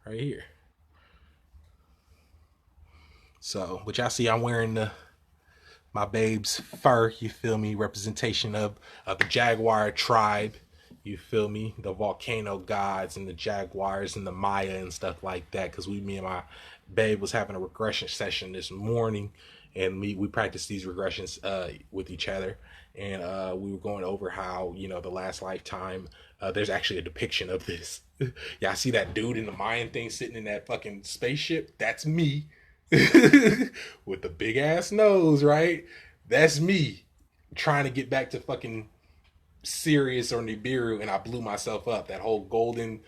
right here. So, but y'all see I'm wearing my babe's fur, you feel me? Representation of the jaguar tribe, you feel me? The volcano gods and the jaguars and the Maya and stuff like that. Because me and my babe was having a regression session this morning, and we practiced these regressions with each other. And we were going over how, you know, the last lifetime, there's actually a depiction of this. Y'all see that dude in the Mayan thing sitting in that fucking spaceship? That's me. With the big ass nose, right? That's me trying to get back to fucking Sirius or Nibiru, and I blew myself up. That whole golden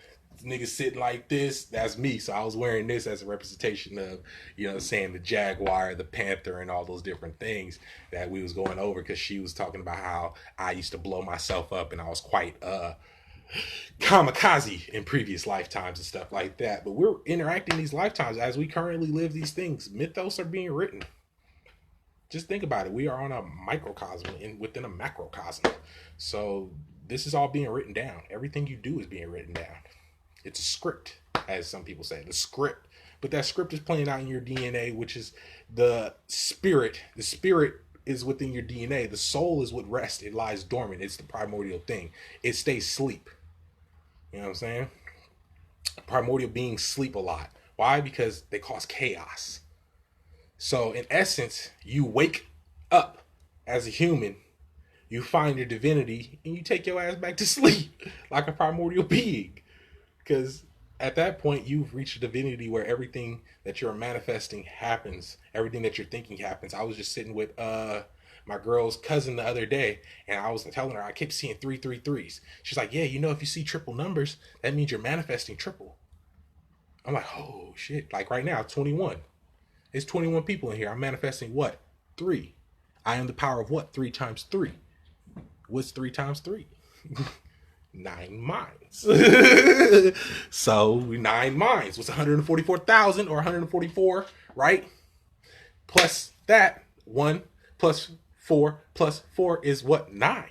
nigga sitting like this, that's me. So I was wearing this as a representation of, you know, saying the jaguar, the panther, and all those different things that we was going over, because she was talking about how I used to blow myself up and I was quite kamikaze in previous lifetimes and stuff like that. But we're interacting these lifetimes as we currently live these things. Mythos are being written. Just think about it. We are on a microcosm within a macrocosm. So this is all being written down. Everything you do is being written down. It's a script, as some people say, the script. But that script is playing out in your DNA, which is the spirit. The spirit is within your DNA. The soul is what rests. It lies dormant. It's the primordial thing. It stays asleep. You know what I'm saying? Primordial beings sleep a lot. Why? Because they cause chaos. So in essence, you wake up as a human, you find your divinity, and you take your ass back to sleep like a primordial being. Because at that point, you've reached a divinity where everything that you're manifesting happens. Everything that you're thinking happens. I was just sitting with my girl's cousin the other day, and I was telling her I kept seeing 333s. She's like, yeah, you know, if you see triple numbers, that means you're manifesting triple. I'm like, oh shit. Like right now, 21. It's 21 people in here. I'm manifesting what? 3. I am the power of what? 3 times 3. What's 3 times 3? 9 minds. So 9 minds. What's 144,000 or 144, right? Plus that 1 plus 4 plus 4 is what? 9.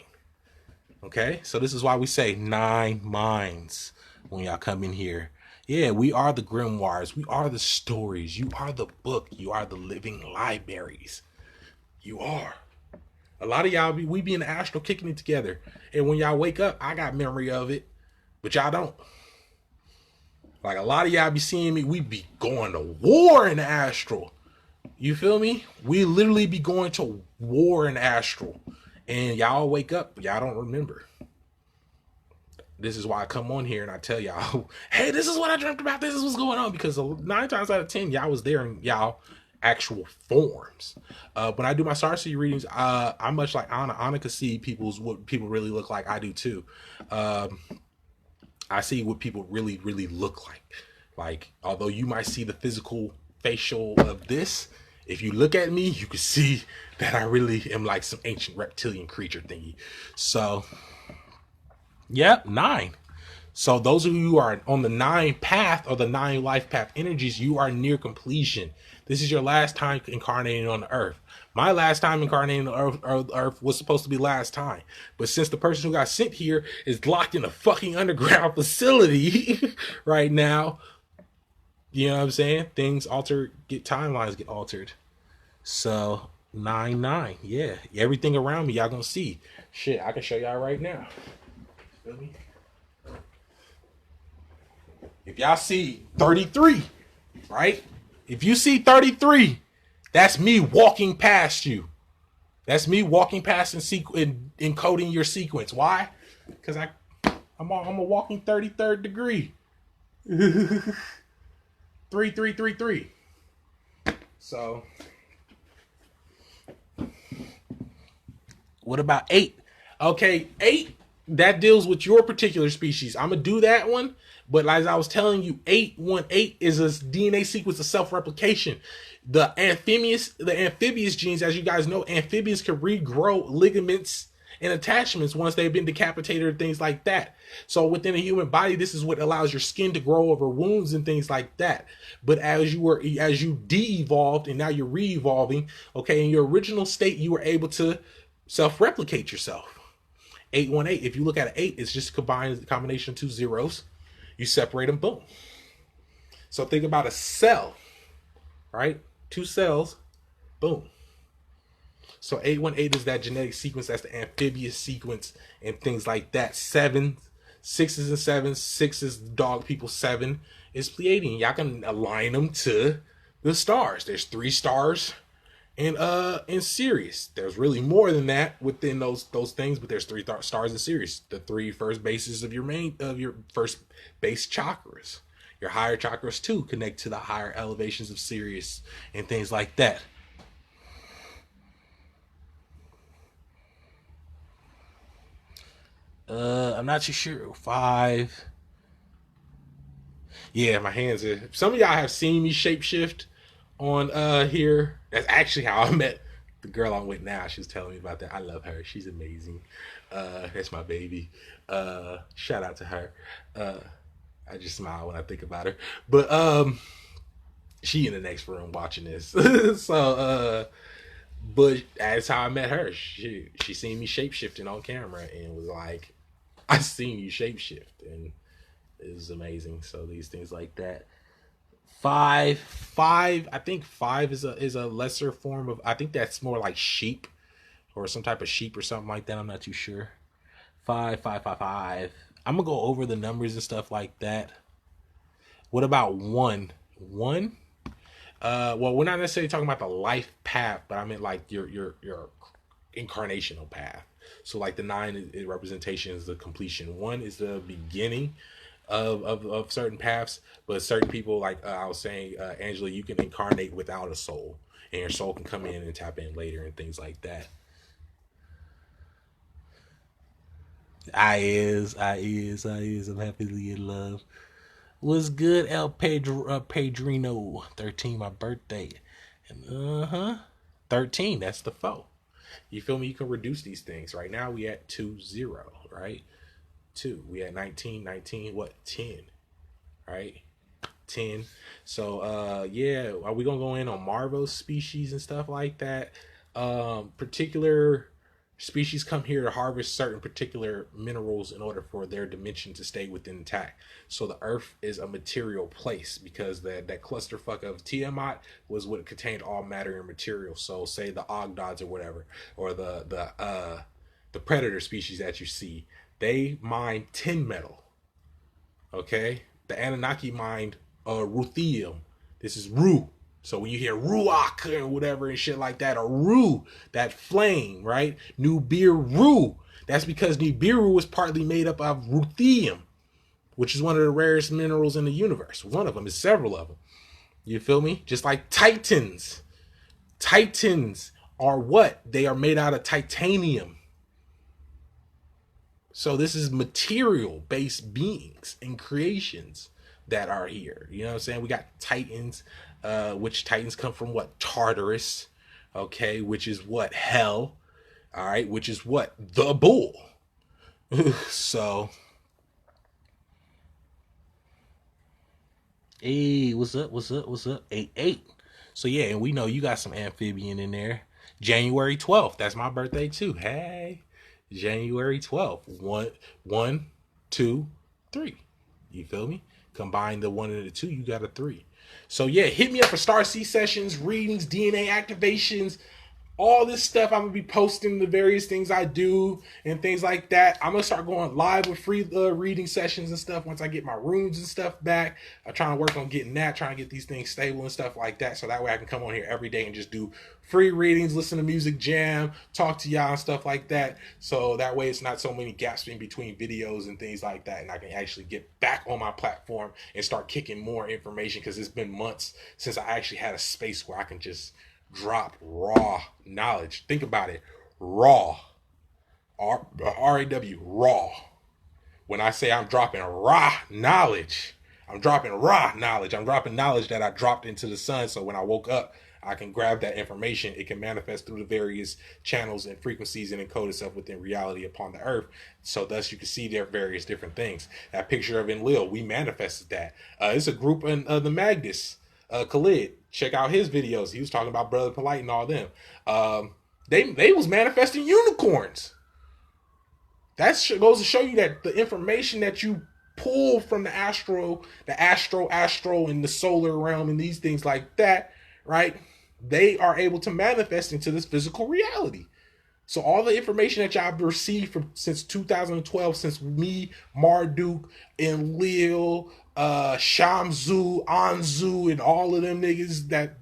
Okay, so this is why we say 9 minds when y'all come in here. Yeah, we are the grimoires. We are the stories. You are the book. You are the living libraries. You are. A lot of y'all, we be in the astral kicking it together. And when y'all wake up, I got memory of it, but y'all don't. Like a lot of y'all be seeing me, we be going to war in the astral. You feel me? We literally be going to war in astral. And y'all wake up, y'all don't remember. This is why I come on here and I tell y'all, hey, this is what I dreamt about. This is what's going on. Because 9 times out of 10, y'all was there in y'all actual forms. When I do my STARSEED readings, I'm much like Anna. Anna can see what people really look like. I do too. I see what people really, really look like. Like, although you might see the physical facial of this, if you look at me, you can see that I really am like some ancient reptilian creature thingy. So, yep, 9. So those of you who are on the 9 path or the 9 life path energies, you are near completion. This is your last time incarnating on the earth. My last time incarnating on the earth was supposed to be last time. But since the person who got sent here is locked in a fucking underground facility right now, you know what I'm saying? Things alter, timelines get altered. So 9-9, yeah. Everything around me, y'all gonna see. Shit, I can show y'all right now. Feel me? If y'all see 33, right? If you see 33, that's me walking past you. That's me walking past and encoding your sequence. Why? Because I'm a walking 33rd degree. 3333. So, what about 8? Okay, 8, that deals with your particular species. I'm gonna do that one, but as I was telling you, 818 is a DNA sequence of self-replication. The amphibious genes, as you guys know, amphibians can regrow ligaments and attachments once they've been decapitated or things like that. So within a human body, this is what allows your skin to grow over wounds and things like that. But as you de-evolved and now you're re-evolving, okay, in your original state, you were able to self-replicate yourself. 818, if you look at an 8, it's just a combination of 2 zeros. You separate them, boom. So think about a cell, right? 2 cells, boom. So 818 is that genetic sequence. That's the amphibious sequence and things like that. 7, 6s and 7s. 6 is dog people. 7 is Pleiadian. Y'all can align them to the stars. There's 3 stars in Sirius. There's really more than that within those things, but there's 3 stars in Sirius. The 3 first bases of your first base chakras. Your higher chakras too connect to the higher elevations of Sirius and things like that. I'm not too sure. 5. Yeah, my hands are. Some of y'all have seen me shapeshift on here. That's actually how I met the girl I'm with now. She was telling me about that. I love her. She's amazing. That's my baby. Shout out to her. I just smile when I think about her. But she in the next room watching this. So but that's how I met her. She seen me shapeshifting on camera and was like, I seen you shapeshift, and it was amazing. So these things like that. 5, I think 5 is a lesser form of, I think that's more like sheep or some type of sheep or something like that. I'm not too sure. 5. I'm gonna go over the numbers and stuff like that. What about 1? 1? Well, we're not necessarily talking about the life path, but I meant like your incarnational path. So like the 9 is representation is the completion. 1 is the beginning of certain paths, but certain people, like I was saying, Angela, you can incarnate without a soul, and your soul can come in and tap in later and things like that. I is. I'm happily in love. What's good, El Pedrino? 13, my birthday. And 13, that's the 4. You feel me? You can reduce these things. Right now we at 2, 0, right? 2. We at 19, what? 10, right? 10. So yeah, are we gonna go in on Marvo's species and stuff like that? Particular species come here to harvest certain particular minerals in order for their dimension to stay within intact. So the Earth is a material place because that clusterfuck of Tiamat was what contained all matter and material. So say the Ogdods or whatever, or the predator species that you see, they mine tin metal. Okay, the Anunnaki mined ruthenium. This is Ru. So when you hear Ruach or whatever and shit like that, or Ru, that flame, right? Nibiru. That's because Nibiru is partly made up of ruthenium, which is one of the rarest minerals in the universe. One of them is several of them. You feel me? Just like Titans. Titans are what? They are made out of titanium. So this is material-based beings and creations that are here. You know what I'm saying? We got Titans, which Titans come from what? Tartarus, okay, which is what? Hell, all right, which is what? The bull. So, hey, what's up? 8-8. So yeah, and we know you got some amphibian in there. January 12th, that's my birthday too. Hey, January 12th. 1, 2, 3. You feel me? Combine the 1 and the 2, you got a 3. So yeah, hit me up for STARSEED sessions, readings, DNA activations, all this stuff. I'm gonna be posting the various things I do and things like that. I'm gonna start going live with free reading sessions and stuff once I get my rooms and stuff back. I'm trying to work on getting that, trying to get these things stable and stuff like that, so that way I can come on here every day and just do free readings, listen to music, jam, talk to y'all and stuff like that. So that way it's not so many gaps in between videos and things like that, and I can actually get back on my platform and start kicking more information, because it's been months since I actually had a space where I can just drop raw knowledge. Think about it. Raw. R-A-W. Raw. When I say I'm dropping raw knowledge, I'm dropping raw knowledge. I'm dropping knowledge that I dropped into the sun. So when I woke up, I can grab that information. It can manifest through the various channels and frequencies and encode itself within reality upon the earth. So thus you can see their various different things. That picture of Enlil, we manifested that. It's a group in the Magnus. Khalid, check out his videos. He was talking about Brother Polite and all them. They was manifesting unicorns. That goes to show you that the information that you pull from the astro, and the solar realm and these things like that, right? They are able to manifest into this physical reality. So all the information that y'all have received since 2012, since me, Marduk, and Lil, Shamzu, Anzu, and all of them niggas they're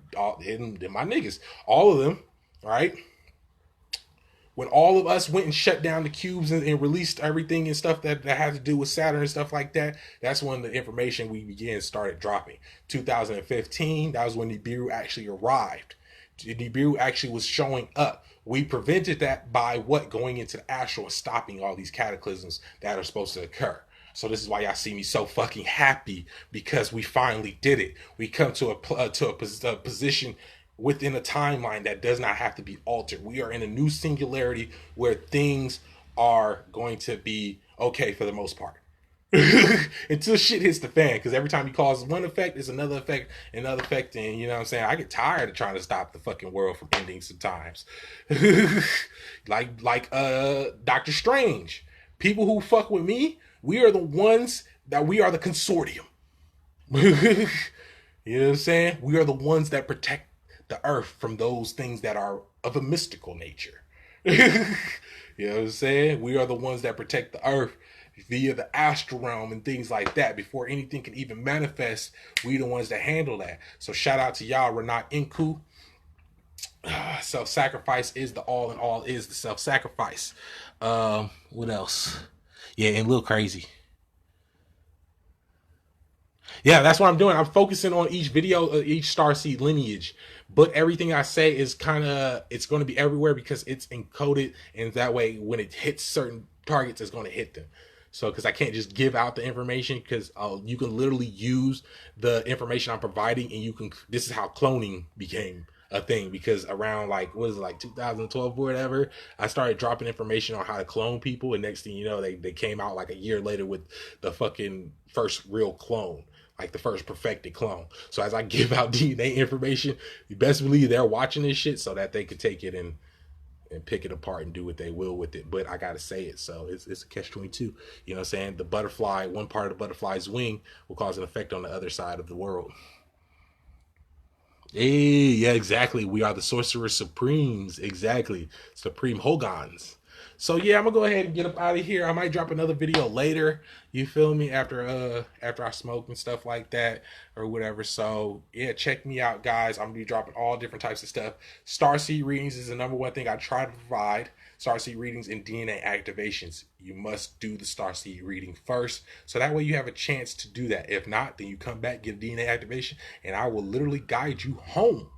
my niggas, all of them, right? When all of us went and shut down the cubes and released everything and stuff that had to do with Saturn and stuff like that, that's when the information we started dropping. 2015, that was when Nibiru actually arrived. Nibiru actually was showing up. We prevented that by going into the astral and stopping all these cataclysms that are supposed to occur. So this is why y'all see me so fucking happy, because we finally did it. We come to a position within a timeline that does not have to be altered. We are in a new singularity where things are going to be okay for the most part. Until shit hits the fan, because every time you cause one effect, it's another effect, and you know what I'm saying? I get tired of trying to stop the fucking world from ending sometimes. like Doctor Strange. People who fuck with me, we are the ones that we are the consortium. You know what I'm saying? We are the ones that protect the earth from those things that are of a mystical nature. You know what I'm saying? We are the ones that protect the earth via the astral realm and things like that. Before anything can even manifest, we the ones that handle that. So shout out to y'all, Renat Inku. Self-sacrifice is the all, and all is the self-sacrifice. What else? Yeah, and Lil Crazy. Yeah, that's what I'm doing. I'm focusing on each video, each Starseed lineage. But everything I say is it's going to be everywhere, because it's encoded. And that way, when it hits certain targets, it's going to hit them. So, because I can't just give out the information, because you can literally use the information I'm providing, and this is how cloning became a thing, because around 2012 or whatever, I started dropping information on how to clone people, and next thing you know, they came out like a year later with the fucking first real clone, like the first perfected clone. So as I give out DNA information, you best believe they're watching this shit so that they could take it and pick it apart and do what they will with it. But I gotta say it, so it's a catch-22. You know what I'm saying? The butterfly, one part of the butterfly's wing will cause an effect on the other side of the world. Hey, yeah, exactly. We are the Sorcerer Supremes. Exactly. Supreme Hogans. So yeah, I'm gonna go ahead and get up out of here. I might drop another video later. You feel me? After I smoke and stuff like that or whatever. So yeah, check me out, guys. I'm gonna be dropping all different types of stuff. Starseed readings is the #1 thing I try to provide. Starseed readings and DNA activations. You must do the Starseed reading first, so that way you have a chance to do that. If not, then you come back, get a DNA activation, and I will literally guide you home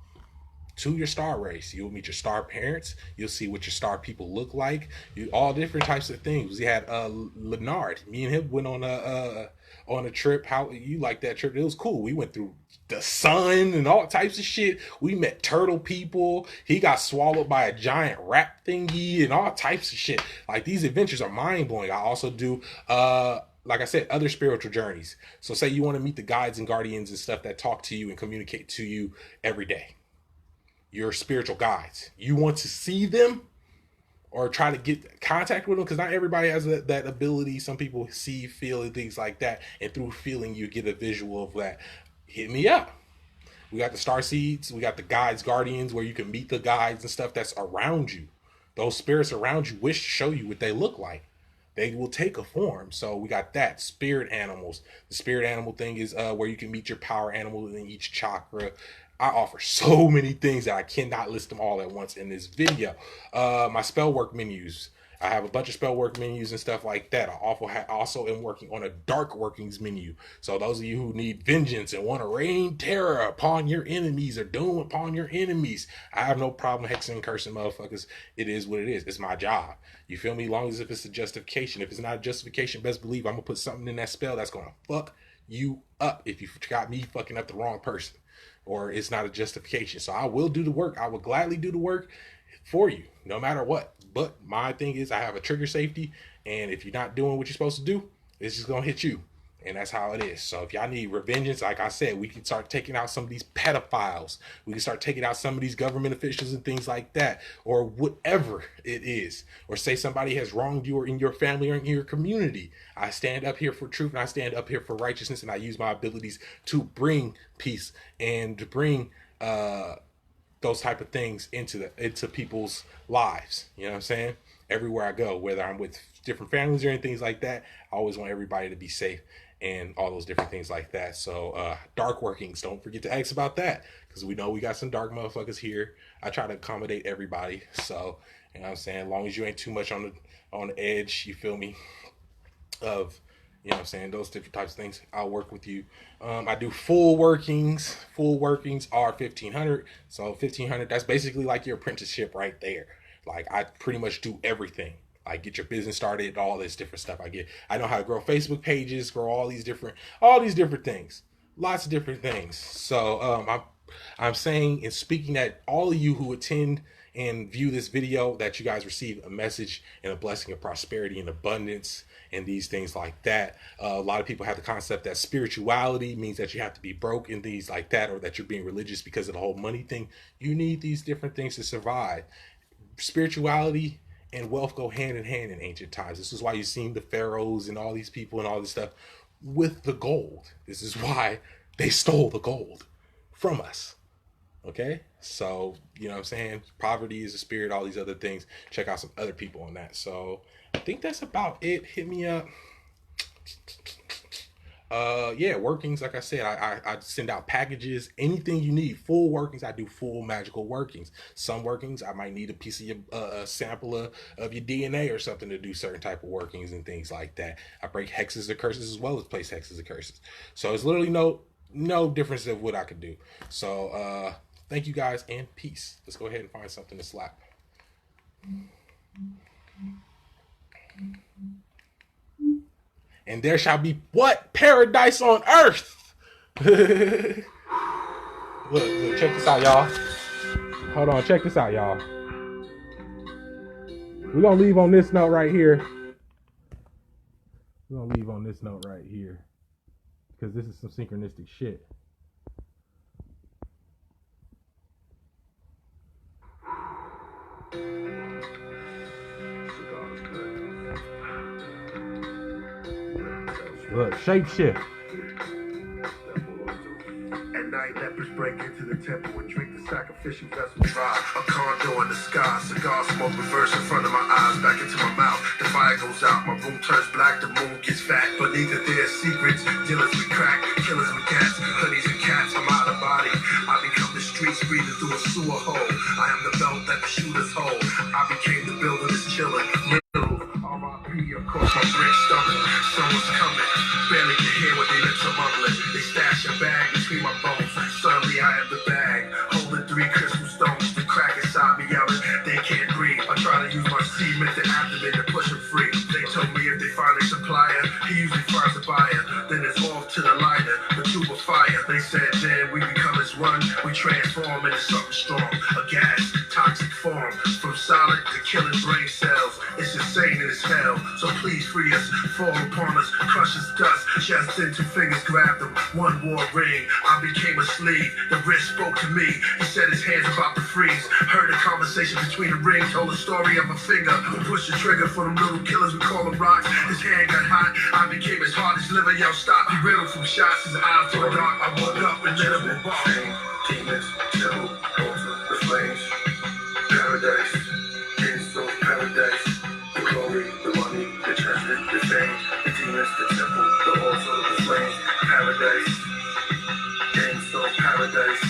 to your star race. You'll meet your star parents. You'll see what your star people look like. All different types of things. We had Leonard. Me and him went on a trip. How you like that trip? It was cool. We went through the sun and all types of shit. We met turtle people. He got swallowed by a giant rat thingy and all types of shit. Like, these adventures are mind blowing. I also do like I said, other spiritual journeys. So say you want to meet the guides and guardians and stuff that talk to you and communicate to you every day. Your spiritual guides. You want to see them or try to get contact with them, because not everybody has that ability. Some people see, feel, and things like that. And through feeling, you get a visual of that. Hit me up. We got the Starseeds. We got the guides, guardians, where you can meet the guides and stuff that's around you. Those spirits around you wish to show you what they look like. They will take a form. So we got that. Spirit animals. The spirit animal thing is where you can meet your power animal in each chakra. I offer so many things that I cannot list them all at once in this video. My spell work menus. I have a bunch of spell work menus and stuff like that. I also am working on a dark workings menu. So those of you who need vengeance and want to rain terror upon your enemies or doom upon your enemies, I have no problem hexing and cursing motherfuckers. It is what it is. It's my job. You feel me? Long as if it's a justification. If it's not a justification, best believe I'm going to put something in that spell that's going to fuck you up if you got me fucking up the wrong person. Or it's not a justification. So I will do the work. I will gladly do the work for you, no matter what. But my thing is I have a trigger safety, and if you're not doing what you're supposed to do, it's just gonna hit you. And that's how it is. So if y'all need revengeance, like I said, we can start taking out some of these pedophiles. We can start taking out some of these government officials and things like that, or whatever it is. Or say somebody has wronged you or in your family or in your community. I stand up here for truth, and I stand up here for righteousness, and I use my abilities to bring peace and to bring those type of things into people's lives. You know what I'm saying? Everywhere I go, whether I'm with different families or anything like that, I always want everybody to be safe and all those different things like that. So dark workings, don't forget to ask about that, because we know we got some dark motherfuckers here. I try to accommodate everybody. So, you know what I'm saying? As long as you ain't too much on the edge, you feel me, of, you know what I'm saying, those different types of things, I'll work with you. I do full workings. Full workings are 1,500. So 1,500, that's basically like your apprenticeship right there. Like, I pretty much do everything. Like, get your business started, all this different stuff. I know how to grow Facebook pages, grow all these different things. Lots of different things. So I'm saying and speaking that all of you who attend and view this video, that you guys receive a message and a blessing of prosperity and abundance and these things like that. A lot of people have the concept that spirituality means that you have to be broke and things like that, or that you're being religious because of the whole money thing. You need these different things to survive. Spirituality and wealth go hand in hand in ancient times. This is why you've seen the pharaohs and all these people and all this stuff with the gold. This is why they stole the gold from us. Okay, so you know what I'm saying, poverty is a spirit, all these other things. Check out some other people on that. So I think that's about it. Hit me up. Yeah, workings, like I said, I send out packages, anything you need. Full workings, I do full magical workings. Some workings I might need a piece of your a sample of your DNA or something to do certain type of workings and things like that. I break hexes or curses as well as place hexes or curses. So it's literally no difference of what I could do. So thank you guys, and peace. Let's go ahead and find something to slap. And there shall be what? Paradise on earth. Look, check this out, y'all. Hold on, check this out, y'all. We're gonna leave on this note right here. Because this is some synchronistic shit. Look, shape shift. At night, lepers break into the temple and drink the sacrificial vessel dry. A condor in the sky, cigar smoke reverse in front of my eyes, back into my mouth. The fire goes out, my room turns black, the moon gets fat. Beneath it, there's secrets, dealers with crack, killers with cats, hoodies and cats. I'm out of body. I become the streets breathing through a sewer hole. I am the belt that the shooters hold. I became the builder that's chilling. R.I.P. across my brick stomach. Someone's coming. Barely can hear what they lips are mumbling. They stash a bag between my bones. Suddenly I have the bag, holding 3 crystal stones. The crack inside me yelling, they can't breathe. I try to use my semen to abdomen to push them free. They told me if they find a supplier, he usually finds a buyer. Then it's off to the lighter, the tube of fire. They said then we become as one. We transform into something strong. A gas, toxic form. From solid to killing brain cells. It's insane and it's hell. So please free us, fall upon us, crush us dust. Chest in, 2 fingers grabbed him, 1 war ring. I became a slave. The wrist spoke to me. He said his hands about to freeze. Heard a conversation between the ring, told the story of a finger. Pushed the trigger for them little killers, we call them rocks. His hand got hot. I became his hardest liver. Yo, stop. He riddled from shots. His eyes turned dark. I woke up and let him embark. Demons, devil, altar, the flames, paradise, insult, paradise, the glory, the money, the treasure, the fame, the demons, the temple, the altar, the flames, paradise, insult, paradise.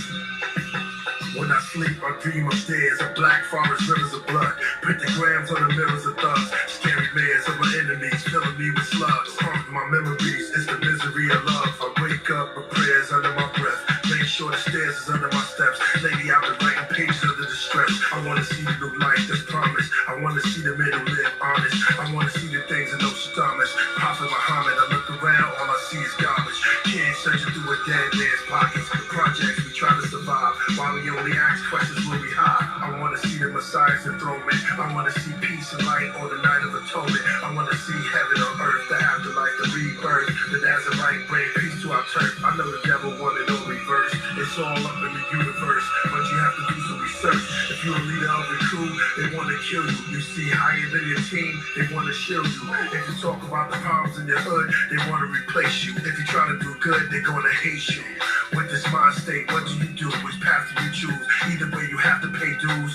When I sleep, I dream upstairs of black forest rivers of blood, pentagrams on the mirrors of thugs, scary mares of my enemies, filling me with slugs. My memories, it's the misery of love. I wake up with prayers under my breath. Make sure the stairs is under my steps. Lately I've been writing pages under the stress. I want to see the new life that's promised. I want to see the men who live honest. I want to see the things in Nostradamus. Prophet Muhammad, I look around, all I see is garbage. Kids searching through a dead man's pockets. The projects, we try to survive. While we only ask questions when we hide. I want to see the Messiah's enthronement. I want to see peace and light on the night of atonement. I want to see heaven on earth, the afterlife, the rebirth. The Nazarite bring peace to our turf. I know the devil wanted no reverse. It's all up in the universe, but you have to do some research. If you're a leader of the crew, they want to kill you. You see higher than your team, they want to shield you. If you talk about the problems in your hood, they want to replace you. If you try to do good, they're going to hate you. With this mind state, what do you do? Which path do you choose? Either way, you have to pay dues.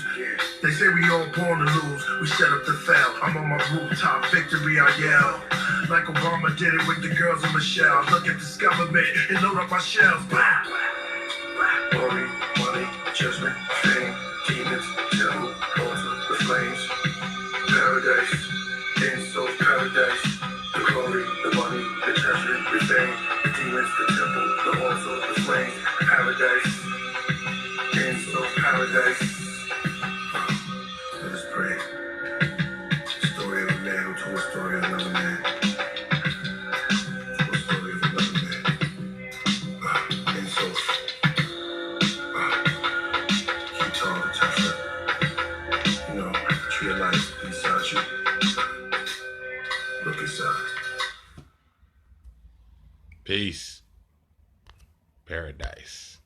They say we all born to lose. We set up to fail. I'm on my rooftop, victory I yell. Like Obama did it with the girls in Michelle. Look at this government and load up my shells. Blah. Glory, money, judgment, fame, demons, devil, altar, the flames, paradise, insult, paradise, the glory, the money, the treasure, the fame, the demons, the temple, the altar, the flames, paradise, insult, paradise. Let us pray. The story of a man who told a story of another man. Told a story of another man. Insult. Tree of life inside you. Look inside. Peace. Paradise.